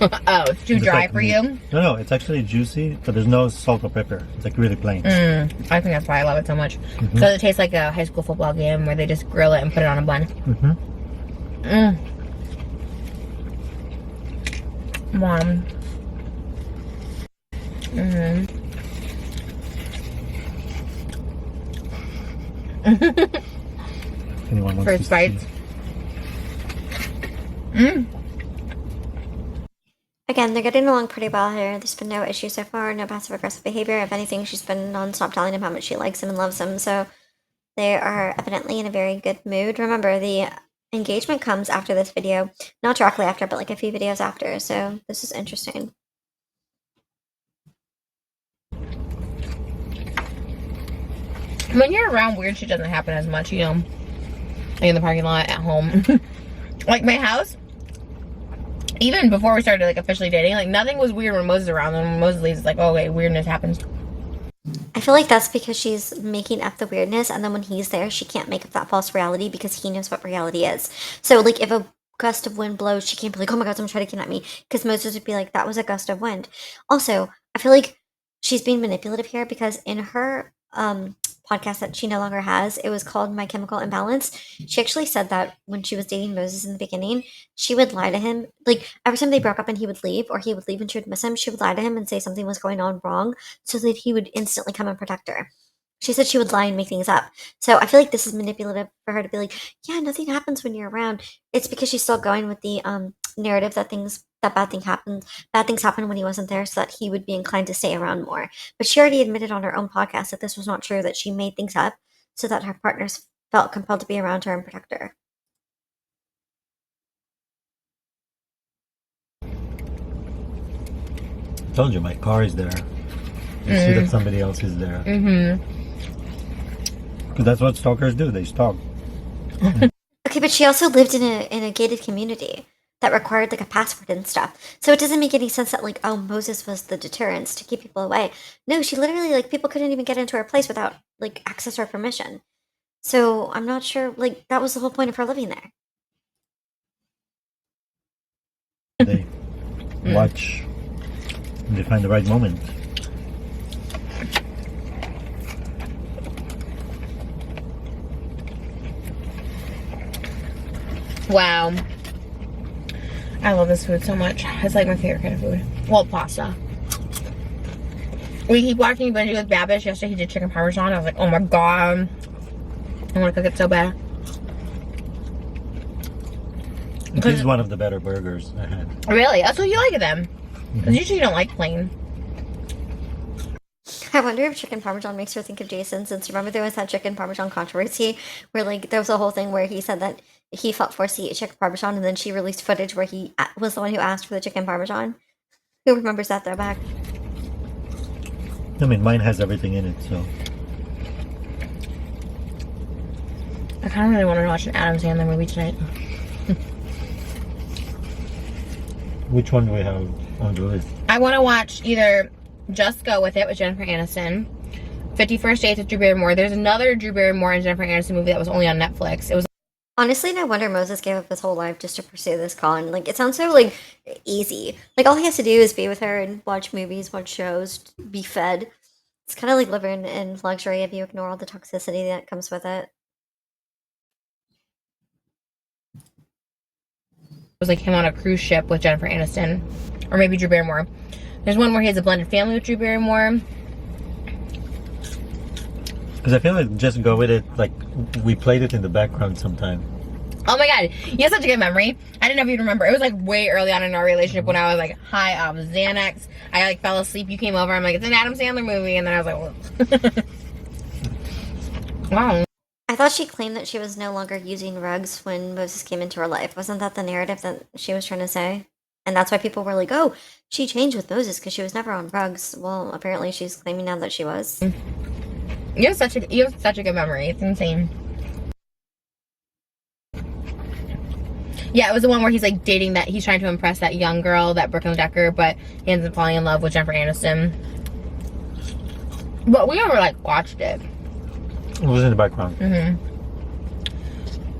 Speaker 3: Oh, it's too
Speaker 2: It's
Speaker 3: dry
Speaker 2: like
Speaker 3: for
Speaker 2: meat.
Speaker 3: you?
Speaker 2: No, it's actually juicy, but there's no salt or pepper. It's like really plain.
Speaker 3: I think that's why I love it so much. So it tastes like a high school football game where they just grill it and put it on a bun. Mom.
Speaker 2: Anyone wants
Speaker 3: First
Speaker 2: to
Speaker 3: bites.
Speaker 2: see?
Speaker 1: Again, they're getting along pretty well here. There's been no issue so far, no passive aggressive behavior. If anything, she's been non-stop telling him how much she likes him and loves him. So they are evidently in a very good mood. Remember, the engagement comes after this video. Not directly after, but like a few videos after. So this is interesting.
Speaker 3: When you're around, weird shit doesn't happen as much, you know. Like in the parking lot, at home. Like my house, even before we started like officially dating, like nothing was weird when Moses was around. And when Moses leaves, it's like, oh, okay, weirdness happens.
Speaker 1: I feel like that's because she's making up the weirdness, and then when he's there, she can't make up that false reality because he knows what reality is. So, like, if a gust of wind blows, she can't be like, "Oh my god, someone's trying to kidnap me," because Moses would be like, "That was a gust of wind." Also, I feel like she's being manipulative here because in her podcast that she no longer has, it was called My Chemical Imbalance. She actually said that when she was dating Moses in the beginning, she would lie to him. Like every time they broke up and he would leave, or he would leave and she would miss him, she would lie to him and say something was going on wrong so that he would instantly come and protect her. She said she would lie and make things up. So I feel like this is manipulative for her to be like, "Yeah, nothing happens when you're around." It's because she's still going with the narrative that bad things happen when he wasn't there, so that he would be inclined to stay around more. But she already admitted on her own podcast that this was not true, that she made things up so that her partners felt compelled to be around her and protect her.
Speaker 2: I told you my car is there. You see that somebody else is there. Because that's what stalkers do. They stalk.
Speaker 1: Okay, but she also lived in a gated community that required like a password and stuff. So it doesn't make any sense that like, oh, Moses was the deterrence to keep people away. No, she literally like people couldn't even get into her place without like access or permission. So I'm not sure, like, that was the whole point of her living there.
Speaker 2: They watch and they find the right moment.
Speaker 3: Wow. I love this food so much. It's like my favorite kind of food. Well, pasta. We keep watching Benji with Babish. Yesterday he did chicken parmesan. I was like, oh my god. I want to cook it so bad.
Speaker 2: It is one of the better burgers I had.
Speaker 3: Really? That's what you like it then. Because usually you don't like plain.
Speaker 1: I wonder if chicken parmesan makes her think of Jason, since remember there was that chicken parmesan controversy where, like, there was a whole thing where he said that he felt forced to eat chicken parmesan, and then she released footage where he was the one who asked for the chicken parmesan. Who remembers that throwback?
Speaker 2: I mean, mine has everything in it, so.
Speaker 3: I kind of really want to watch an Adam Sandler movie tonight.
Speaker 2: Which one do we have on the list?
Speaker 3: I want to watch either Just Go With It with Jennifer Aniston, 51st Dates with Drew Barrymore. There's another Drew Barrymore and Jennifer Aniston movie that was only on Netflix. It was
Speaker 1: Honestly, no wonder Moses gave up his whole life just to pursue this con. Like, it sounds so, like, easy. Like, all he has to do is be with her and watch movies, watch shows, be fed. It's kind of like living in luxury if you ignore all the toxicity that comes with it.
Speaker 3: like him on a cruise ship with Jennifer Aniston. Or maybe Drew Barrymore. There's one where he has a blended family with Drew Barrymore.
Speaker 2: Because I feel like Just Go With It, like, we played it in the background sometime.
Speaker 3: Oh my god, you have such a good memory. I didn't know if you'd remember. It was like way early on in our relationship when I was like high off Xanax. I like fell asleep. You came over. I'm like, it's an Adam Sandler movie. And then I was like, well. Wow.
Speaker 1: I thought she claimed that she was no longer using rugs when Moses came into her life. Wasn't that the narrative that she was trying to say? And that's why people were like, oh, she changed with Moses because she was never on rugs. Well, apparently she's claiming now that she was.
Speaker 3: You have such a good memory. It's insane. Yeah, it was the one where he's like dating that, he's trying to impress that young girl, that Brooklyn Decker, but he ends up falling in love with Jennifer Aniston. But we never like watched it.
Speaker 2: It was in the background.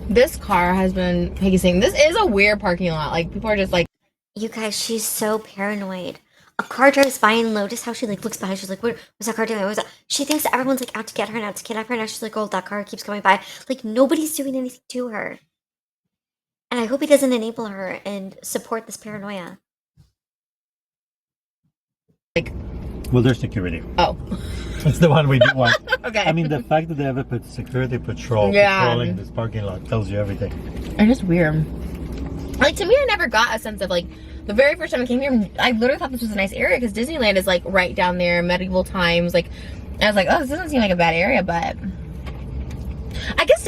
Speaker 3: This car has been pacing. This is a weird parking lot. Like, people are just like,
Speaker 1: You guys, she's so paranoid. A car drives by and notice how she like looks behind. She's like, "What was that car doing? What was that?" She thinks that everyone's like out to get her and out to kidnap her. Now she's like, "Oh, that car keeps coming by." Like nobody's doing anything to her. And I hope he doesn't enable her and support this paranoia.
Speaker 2: Well, there's security.
Speaker 3: oh.
Speaker 2: It's the one we do want.
Speaker 3: Okay.
Speaker 2: I mean, the fact that they ever put security patrolling this parking lot tells you everything.
Speaker 3: It's just weird. Like, to me, I never got a sense of, like, the very first time I came here, I literally thought this was a nice area because Disneyland is, like, right down there, medieval times. Like, I was like, oh, this doesn't seem like a bad area, but I guess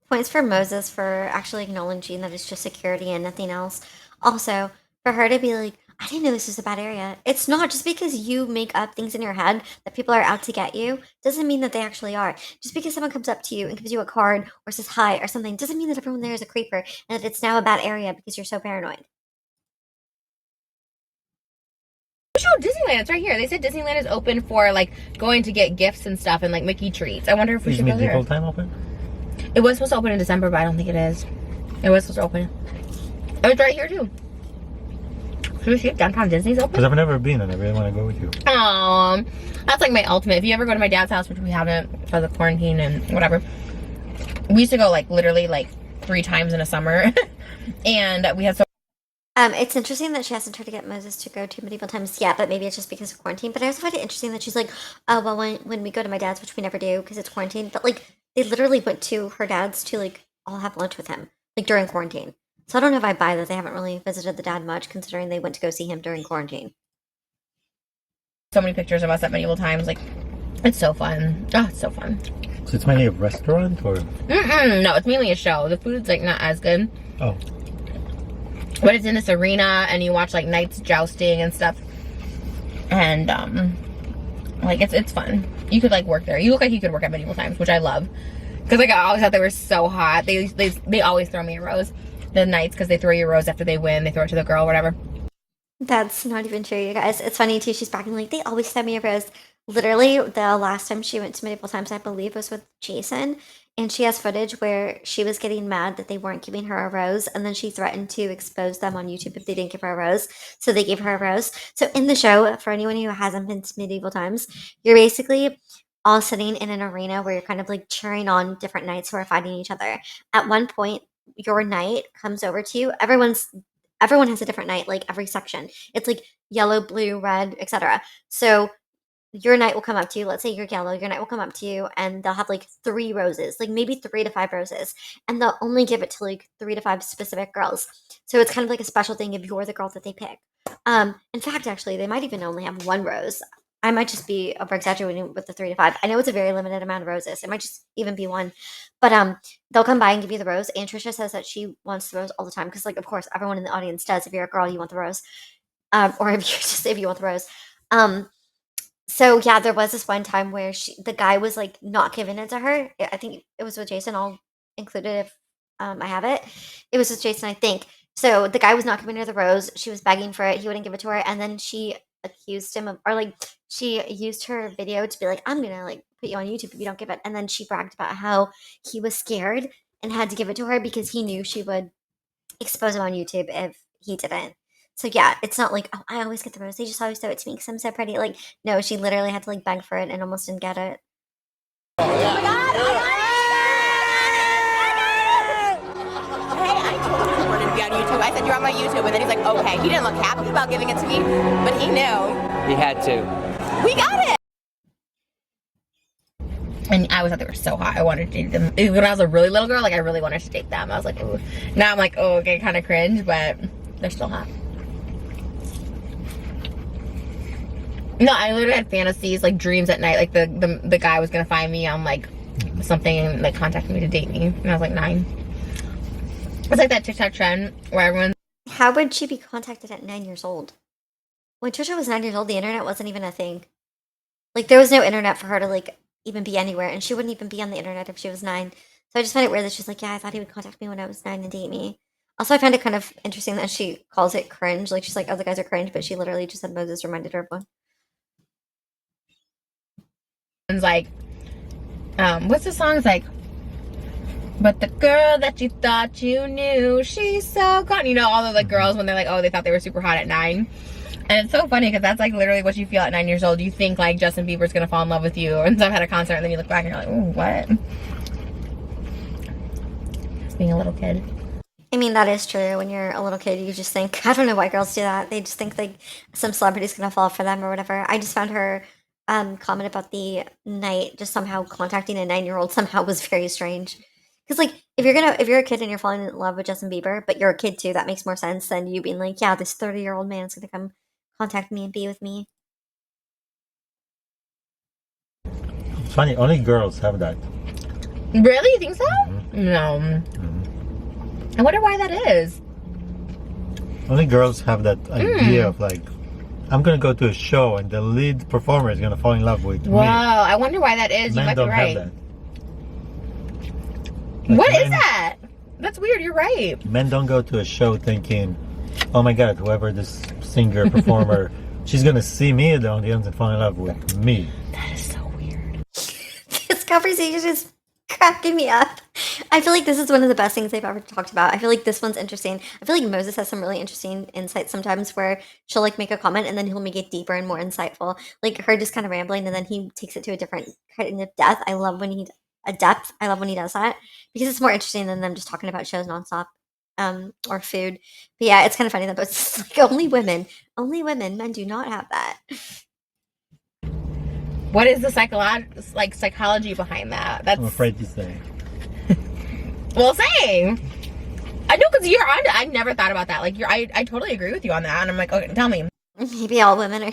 Speaker 1: Points for Moses for actually acknowledging that it's just security and nothing else. Also, for her to be like, I didn't know this was a bad area. It's not. Just because you make up things in your head that people are out to get you doesn't mean that they actually are. Just because someone comes up to you and gives you a card or says hi or something doesn't mean that everyone there is a creeper and that it's now a bad area because you're so paranoid.
Speaker 3: show Disneyland. It's right here. They said Disneyland is open for, like, going to get gifts and stuff and, like, Mickey treats. I wonder if we should go there.
Speaker 2: Is medieval time open?
Speaker 3: It was supposed to open in December, but I don't think it is. It was supposed to open. Oh, it's right here, too. Should we see if Downtown Disney's open?
Speaker 2: Because I've never been and I really want to go with you.
Speaker 3: That's like my ultimate. If you ever go to my dad's house, which we haven't for the quarantine and whatever, we used to go like literally like 3 times in a summer. And we had so
Speaker 1: It's interesting that she hasn't tried to get Moses to go to medieval times yet, but maybe it's just because of quarantine. But I also find it interesting that she's like, oh, well, when we go to my dad's, which we never do because it's quarantine, but like they literally went to her dad's to like all have lunch with him, like during quarantine. So I don't know if I buy that they haven't really visited the dad much, considering they went to go see him during quarantine.
Speaker 3: so many pictures of us at medieval times. Like, it's so fun. Oh, it's so fun.
Speaker 2: So it's mainly a restaurant or?
Speaker 3: No, it's mainly a show. The food's like not as good.
Speaker 2: Oh.
Speaker 3: But it's in this arena and you watch like knights jousting and stuff. And like it's fun. You could like work there. You look like you could work at medieval times, which I love. Because like I always thought they were so hot. They always throw me a rose. The knights, because they throw you a rose after they win. They throw it to the girl, whatever.
Speaker 1: That's not even true, you guys. It's funny too. She's bragging like they always send me a rose. Literally, the last time she went to Medieval Times, I believe, was with Jason. And she has footage where she was getting mad that they weren't giving her a rose. And then she threatened to expose them on YouTube if they didn't give her a rose. So they gave her a rose. So in the show, for anyone who hasn't been to Medieval Times, you're basically all sitting in an arena where you're kind of like cheering on different knights who are fighting each other. At one point, your knight comes over to you. Everyone has a different knight, like every section. It's like yellow, blue, red, etc. So your knight will come up to you. Let's say you're yellow. Your knight will come up to you, and they'll have like 3 roses, like maybe 3 to 5 roses, and they'll only give it to like 3 to 5 specific girls. So it's kind of like a special thing if you're the girl that they pick. In fact, actually, they might even only have 1 rose. I might just be over exaggerating with the 3 to 5. I know it's a very limited amount of roses. It might just even be 1, but they'll come by and give you the rose. And Trisha says that she wants the rose all the time because, like, of course, everyone in the audience does. If you're a girl, you want the rose, or if you want the rose. So yeah, there was this one time where the guy was like not giving it to her. I think it was with Jason. I'll include it if I have it. It was with Jason, I think. So the guy was not giving her the rose. She was begging for it. He wouldn't give it to her, and then she accused him of, or like she used her video to be like, "I'm gonna like put you on YouTube if you don't give it." And then she bragged about how he was scared and had to give it to her because he knew she would expose him on YouTube if he didn't. So yeah, it's not like, oh, I always get the rose. They just always throw it to me because I'm so pretty. Like, no, she literally had to like beg for it and almost didn't get it.
Speaker 3: Wanted to be on YouTube. I said, you're on my YouTube. And then he's like, okay. He didn't look happy about giving it to me, but he knew.
Speaker 5: He had to.
Speaker 3: We got it! And I always thought they were so hot. I wanted to date them. When I was a really little girl, like, I really wanted to date them. I was like, ooh. Now I'm like, oh, okay, kind of cringe, but they're still hot. No, I literally had fantasies, like dreams at night. Like the guy was gonna find me on like something and like contact me to date me. And I was like 9. It's like that TikTok trend where everyone's
Speaker 1: How would she be contacted at 9 years old? When Trisha was 9 years old, the internet wasn't even a thing. Like, there was no internet for her to like even be anywhere, and she wouldn't even be on the internet if she was 9. So I just find it weird that she's like, yeah, I thought he would contact me when I was 9 and date me. Also, I find it kind of interesting that she calls it cringe. Like, she's like, oh, the guys are cringe, but she literally just said Moses reminded her of one.
Speaker 3: like, what's the song? It's like, but the girl that you thought you knew, she's so gone. You know, all the like girls when they're like, oh, they thought they were super hot at 9. And it's so funny because that's like literally what you feel at 9 years old. You think like Justin Bieber's gonna fall in love with you or stuff at a concert, and then you look back and you're like, oh, what? Just being a little kid.
Speaker 1: I mean, that is true. When you're a little kid, you just think, I don't know why girls do that. They just think like some celebrity's gonna fall for them or whatever. I just found her comment about the knight just somehow contacting a 9-year-old somehow was very strange. Because like if you're a kid and you're falling in love with Justin Bieber, but you're a kid too, that makes more sense than you being like, yeah, this 30-year-old man is gonna come contact me and be with me.
Speaker 2: It's funny, only girls have that.
Speaker 3: Really? You think so?
Speaker 2: Mm-hmm.
Speaker 3: No.
Speaker 2: Mm-hmm.
Speaker 3: I wonder why that is.
Speaker 2: Only girls have that idea of like, I'm gonna go to a show and the lead performer is gonna fall in love with
Speaker 3: Wow,
Speaker 2: me.
Speaker 3: I wonder why that is.
Speaker 2: Men
Speaker 3: You might
Speaker 2: don't
Speaker 3: be right.
Speaker 2: have that. Like,
Speaker 3: What is that? That's weird. You're right.
Speaker 2: Men don't go to a show thinking, oh my god, whoever this singer, performer, she's gonna see me in the audience and fall in love with me.
Speaker 3: That is so weird.
Speaker 1: This conversation is cracking me up. I feel like this is one of the best things they've ever talked about. I feel like this one's interesting. I feel like Moses has some really interesting insights sometimes where she'll like make a comment and then he'll make it deeper and more insightful. Like her just kind of rambling and then he takes it to a different kind of depth. I love when he does that because it's more interesting than them just talking about shows nonstop or food. But yeah, it's kind of funny that it's like only women, men do not have that.
Speaker 3: What is the psychology behind that? That's
Speaker 2: I'm afraid to say.
Speaker 3: well, same. I know because you're on. I never thought about that. Like I totally agree with you on that. And I'm like, okay, tell me.
Speaker 1: Maybe all women are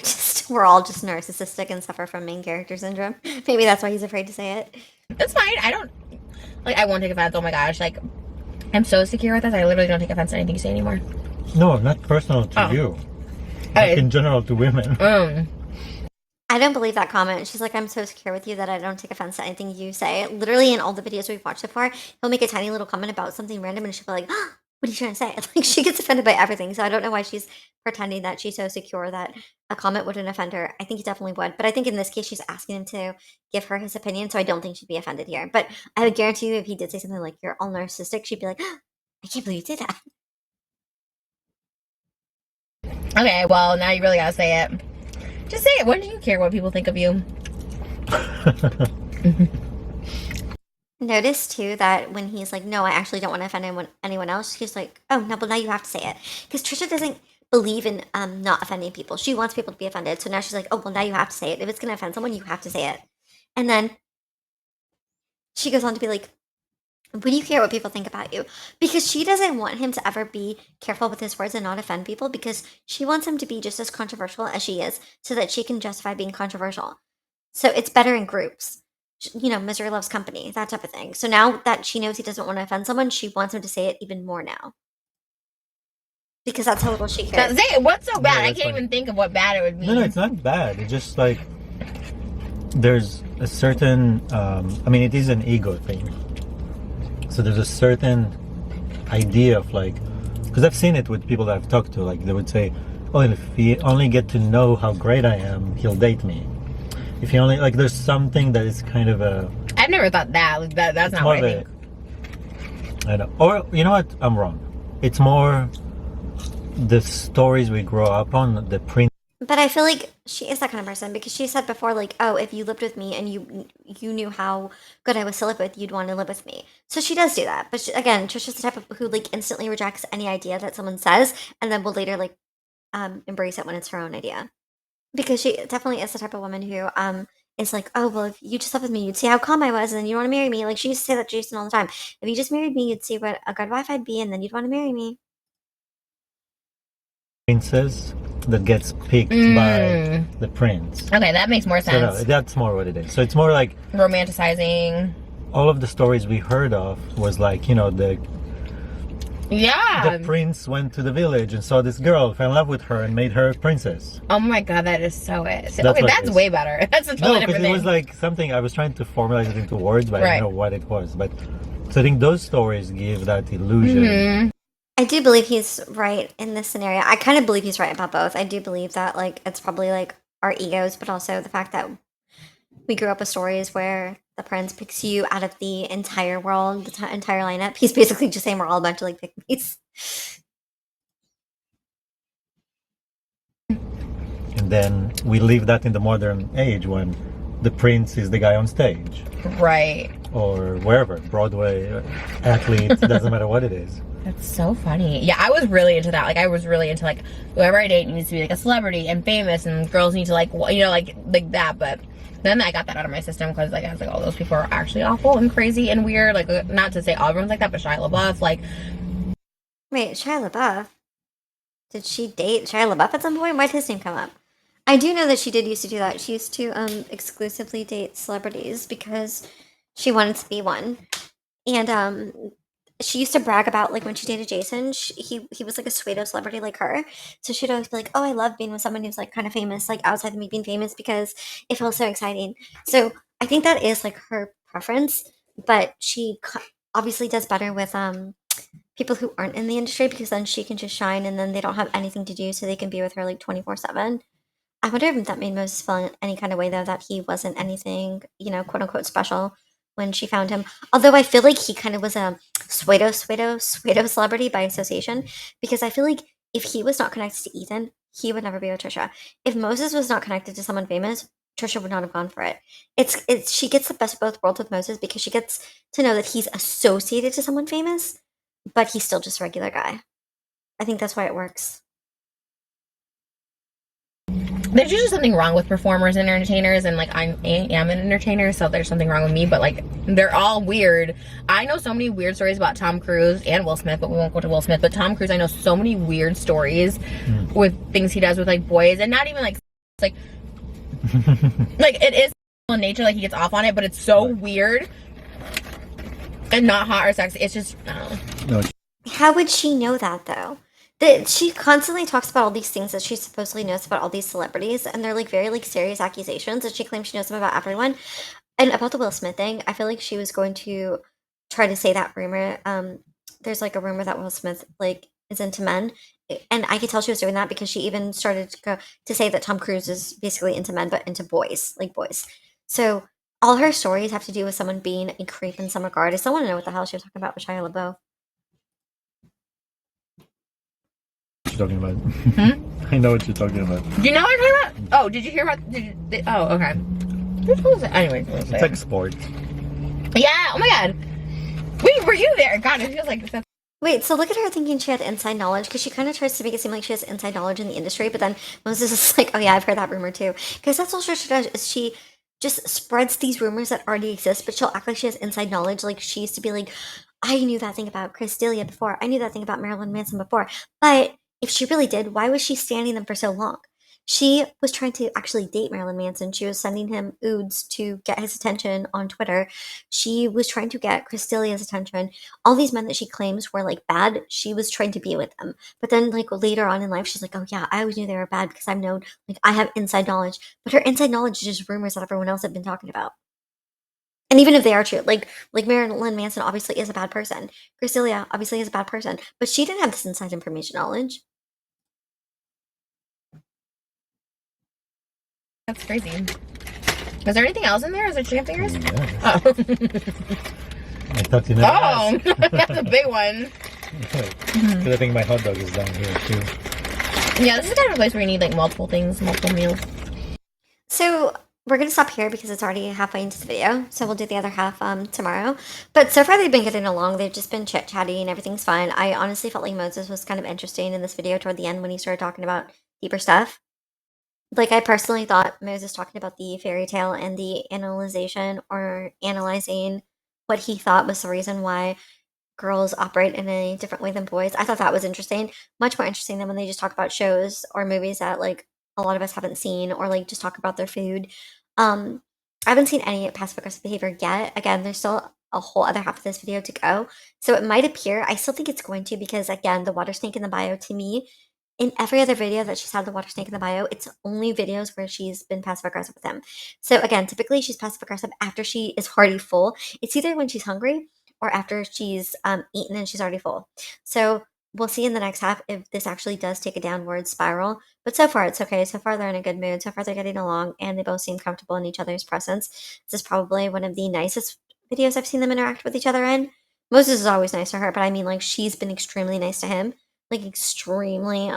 Speaker 1: we're all just narcissistic and suffer from main character syndrome. Maybe that's why he's afraid to say it.
Speaker 3: It's fine. I won't take offense. Oh my gosh, like I'm so secure with this. I literally don't take offense to anything you say anymore.
Speaker 2: No, not personal to you. Like in general to women.
Speaker 1: I don't believe that comment. She's like, I'm so secure with you that I don't take offense to anything you say. Literally in all the videos we've watched so far, he'll make a tiny little comment about something random and she'll be like, what are you trying to say? Like, she gets offended by everything, so I don't know why she's pretending that she's so secure that a comment wouldn't offend her. I think he definitely would, but I think in this case, she's asking him to give her his opinion, so I don't think she'd be offended here. But I would guarantee you, if he did say something like, "You're all narcissistic," she'd be like, "I can't believe you did that."
Speaker 3: Okay, well, now you really gotta say it. Just say it. When do you care what people think of you?
Speaker 1: Notice too that when he's like, "No, I actually don't want to offend anyone else," she's like, "Oh no, but now you have to say it," because Trisha doesn't believe in not offending people. She wants people to be offended, so now she's like, "Oh well, now you have to say it. If it's gonna offend someone, you have to say it." And then she goes on to be like, "What do you care what people think about you?" Because she doesn't want him to ever be careful with his words and not offend people, because she wants him to be just as controversial as she is, so that she can justify being controversial. So it's better in groups. Misery loves company, that type of thing. So now that she knows he doesn't want to offend someone, she wants him to say it even more now. Because that's how little she cares.
Speaker 3: Say it. What's so bad?
Speaker 2: Yeah,
Speaker 3: I
Speaker 2: that's
Speaker 3: can't
Speaker 2: fine.
Speaker 3: even think of what bad it would be.
Speaker 2: No, it's not bad. It's just like there's a certain. It is an ego thing. So there's a certain idea of like, because I've seen it with people that I've talked to. Like they would say, "Oh, if he only get to know how great I am, he'll date me." If he only like, there's something that is kind of a.
Speaker 3: I've never thought that. Like, that's not
Speaker 2: more
Speaker 3: what I
Speaker 2: of
Speaker 3: think.
Speaker 2: I know. Or you know what? I'm wrong. It's more the stories we grow up on. The prince.
Speaker 1: But I feel like she is that kind of person, because she said before, like, "Oh, if you lived with me and you knew how good I was to live with, you'd want to live with me." So she does do that. But again, Trisha's the type of who like instantly rejects any idea that someone says, and then will later like embrace it when it's her own idea. Because she definitely is the type of woman who is like, "Oh well, if you just lived with me, you'd see how calm I was, and then you'd want to marry me." Like, she used to say that to Jason all the time. "If you just married me, you'd see what a good wife I'd be, and then you'd want to marry me."
Speaker 2: Princess that gets picked by the prince.
Speaker 3: Okay, that makes more
Speaker 2: So no,
Speaker 3: sense.
Speaker 2: that's more what it is. So it's more like
Speaker 3: Romanticizing.
Speaker 2: all of the stories we heard of was like, the
Speaker 3: Yeah.
Speaker 2: prince went to the village and saw this girl, fell in love with her, and made her a princess.
Speaker 3: Oh my god, that is so it.
Speaker 2: That's
Speaker 3: Okay,
Speaker 2: what it
Speaker 3: that's
Speaker 2: is.
Speaker 3: way better. That's a
Speaker 2: No,
Speaker 3: totally
Speaker 2: because
Speaker 3: different
Speaker 2: it
Speaker 3: thing.
Speaker 2: was like something I was trying to formulate it into words, but I
Speaker 3: Right.
Speaker 2: didn't know what it was. But so I think those stories give that illusion.
Speaker 3: Mhm.
Speaker 1: I do believe he's right in this scenario. I kind of believe he's right about both. I do believe that like it's probably like our egos, but also the fact that we grew up with stories where the prince picks you out of the entire world, the entire lineup. He's basically just saying we're all a bunch of like pick-me's.
Speaker 2: And then we leave that in the modern age when the prince is the guy on stage
Speaker 3: Right.
Speaker 2: or wherever, Broadway, athlete, doesn't matter what it is.
Speaker 3: That's so funny. Yeah, I was really into that. Like, I was really into like whoever I date needs to be like a celebrity and famous, and girls need to like like that. But then I got that out of my system because like I was like, oh, those people are actually awful and crazy and weird. Like, not to say all everyone's like that, but Shia LaBeouf, like,
Speaker 1: Wait, Shia LaBeouf? Did she date Shia LaBeouf at some point? Why did his name come up? I do know that she did used to do that. She used to exclusively date celebrities because she wanted to be one. And she used to brag about like when she dated Jason, he was like a pseudo celebrity like her. So she'd always be like, "Oh, I love being with someone who's like kind of famous, like outside of me being famous, because it feels so exciting." So I think that is like her preference, but she obviously does better with people who aren't in the industry, because then she can just shine, and then they don't have anything to do, so they can be with her like 24/7. I wonder if that made Moses feel in any kind of way though, that he wasn't anything, quote unquote special when she found him. Although I feel like he kind of was a pseudo celebrity by association, because I feel like if he was not connected to Ethan, he would never be with Trisha. If Moses was not connected to someone famous, Trisha would not have gone for it. It's she gets the best of both worlds with Moses, because she gets to know that he's associated to someone famous, but he's still just a regular guy. I think that's why it works.
Speaker 3: there's usually something wrong with performers and entertainers, and like I am an entertainer, so there's something wrong with me, but like they're all weird. I know so many weird stories about Tom Cruise and Will Smith, but we won't go to Will Smith. But Tom Cruise, I know so many weird stories with things he does with like boys, and not even like like like it is in nature, like he gets off on it, but it's so weird and not hot or sexy. It's just
Speaker 2: No,
Speaker 1: How would she know that though? That she constantly talks about all these things that she supposedly knows about all these celebrities, and they're like very like serious accusations, and she claims she knows them about everyone. And about the Will Smith thing, I feel like she was going to try to say that rumor there's like a rumor that Will Smith like is into men, and I could tell she was doing that because she even started to say that Tom Cruise is basically into men, but into boys, like boys. So all her stories have to do with someone being a creep in some regard. I still want to know what the hell she was talking about with Shia LaBeouf.
Speaker 2: What you're talking about?
Speaker 3: Hmm?
Speaker 2: I know what you're talking about.
Speaker 3: Do you know what I'm talking about? Oh, did you hear about? Oh, okay. Which was it? Anyway,
Speaker 2: It's like sport.
Speaker 3: yeah. Oh my god. Wait, were you there? God, it feels like stuff.
Speaker 1: Wait, so look at her thinking she had inside knowledge because she kind of tries to make it seem like she has inside knowledge in the industry, but then Moses is like, oh yeah, I've heard that rumor too. Because that's all Trisha does is she just spreads these rumors that already exist, but she'll act like she has inside knowledge. Like she used to be like, I knew that thing about Chris D'Elia before. I knew that thing about Marilyn Manson before. But if she really did, why was she standing them for so long? She was trying to actually date Marilyn Manson. She was sending him oods to get his attention on Twitter. She was trying to get Chris D'Elia's attention. All these men that she claims were like bad, she was trying to be with them. But then like later on in life, she's like, oh yeah, I always knew they were bad because I've known, like I have inside knowledge. But her inside knowledge is just rumors that everyone else had been talking about. And even if they are true, like Marilyn Manson obviously is a bad person. Chris D'Elia obviously is a bad person. But she didn't have this inside information knowledge.
Speaker 3: That's crazy. Was there anything else in there? Is there chicken fingers?
Speaker 2: Yeah.
Speaker 3: Oh.
Speaker 2: I thought you never
Speaker 3: Oh,
Speaker 2: asked.
Speaker 3: that's a big one.
Speaker 2: Because I think my hot dog is down here too.
Speaker 3: Yeah, this is kind of a place where you need like multiple things, multiple meals.
Speaker 1: So we're gonna stop here because it's already halfway into the video. So we'll do the other half tomorrow. But so far they've been getting along. They've just been chit chatty and everything's fine. I honestly felt like Moses was kind of interesting in this video toward the end when he started talking about deeper stuff. Like I personally thought Moses talking about the fairy tale and the analyzation or analyzing what he thought was the reason why girls operate in a different way than boys. I thought that was interesting, much more interesting than when they just talk about shows or movies that like a lot of us haven't seen or like just talk about their food. Um, I haven't seen any passive aggressive behavior yet. Again, there's still a whole other half of this video to go. So it might appear, I still think it's going to because again, the water snake in the bio to me, in every other video that she's had the water snake in the bio, it's only videos where she's been passive aggressive with him. So again, typically she's passive aggressive after she is already full. It's either when she's hungry or after she's eaten and she's already full. So we'll see in the next half if this actually does take a downward spiral. But so far it's okay. So far they're in a good mood. So far they're getting along and they both seem comfortable in each other's presence. This is probably one of the nicest videos I've seen them interact with each other in. Moses is always nice to her, but I mean like she's been extremely nice to him. Like extremely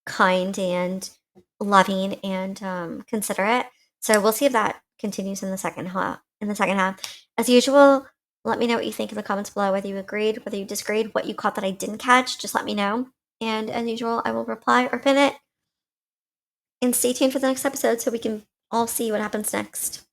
Speaker 1: kind and loving and considerate. So we'll see if that continues in the second half. As usual, let me know what you think in the comments below, whether you agreed, whether you disagreed, what you caught that I didn't catch. Just let me know. And as usual, I will reply or pin it. And stay tuned for the next episode so we can all see what happens next.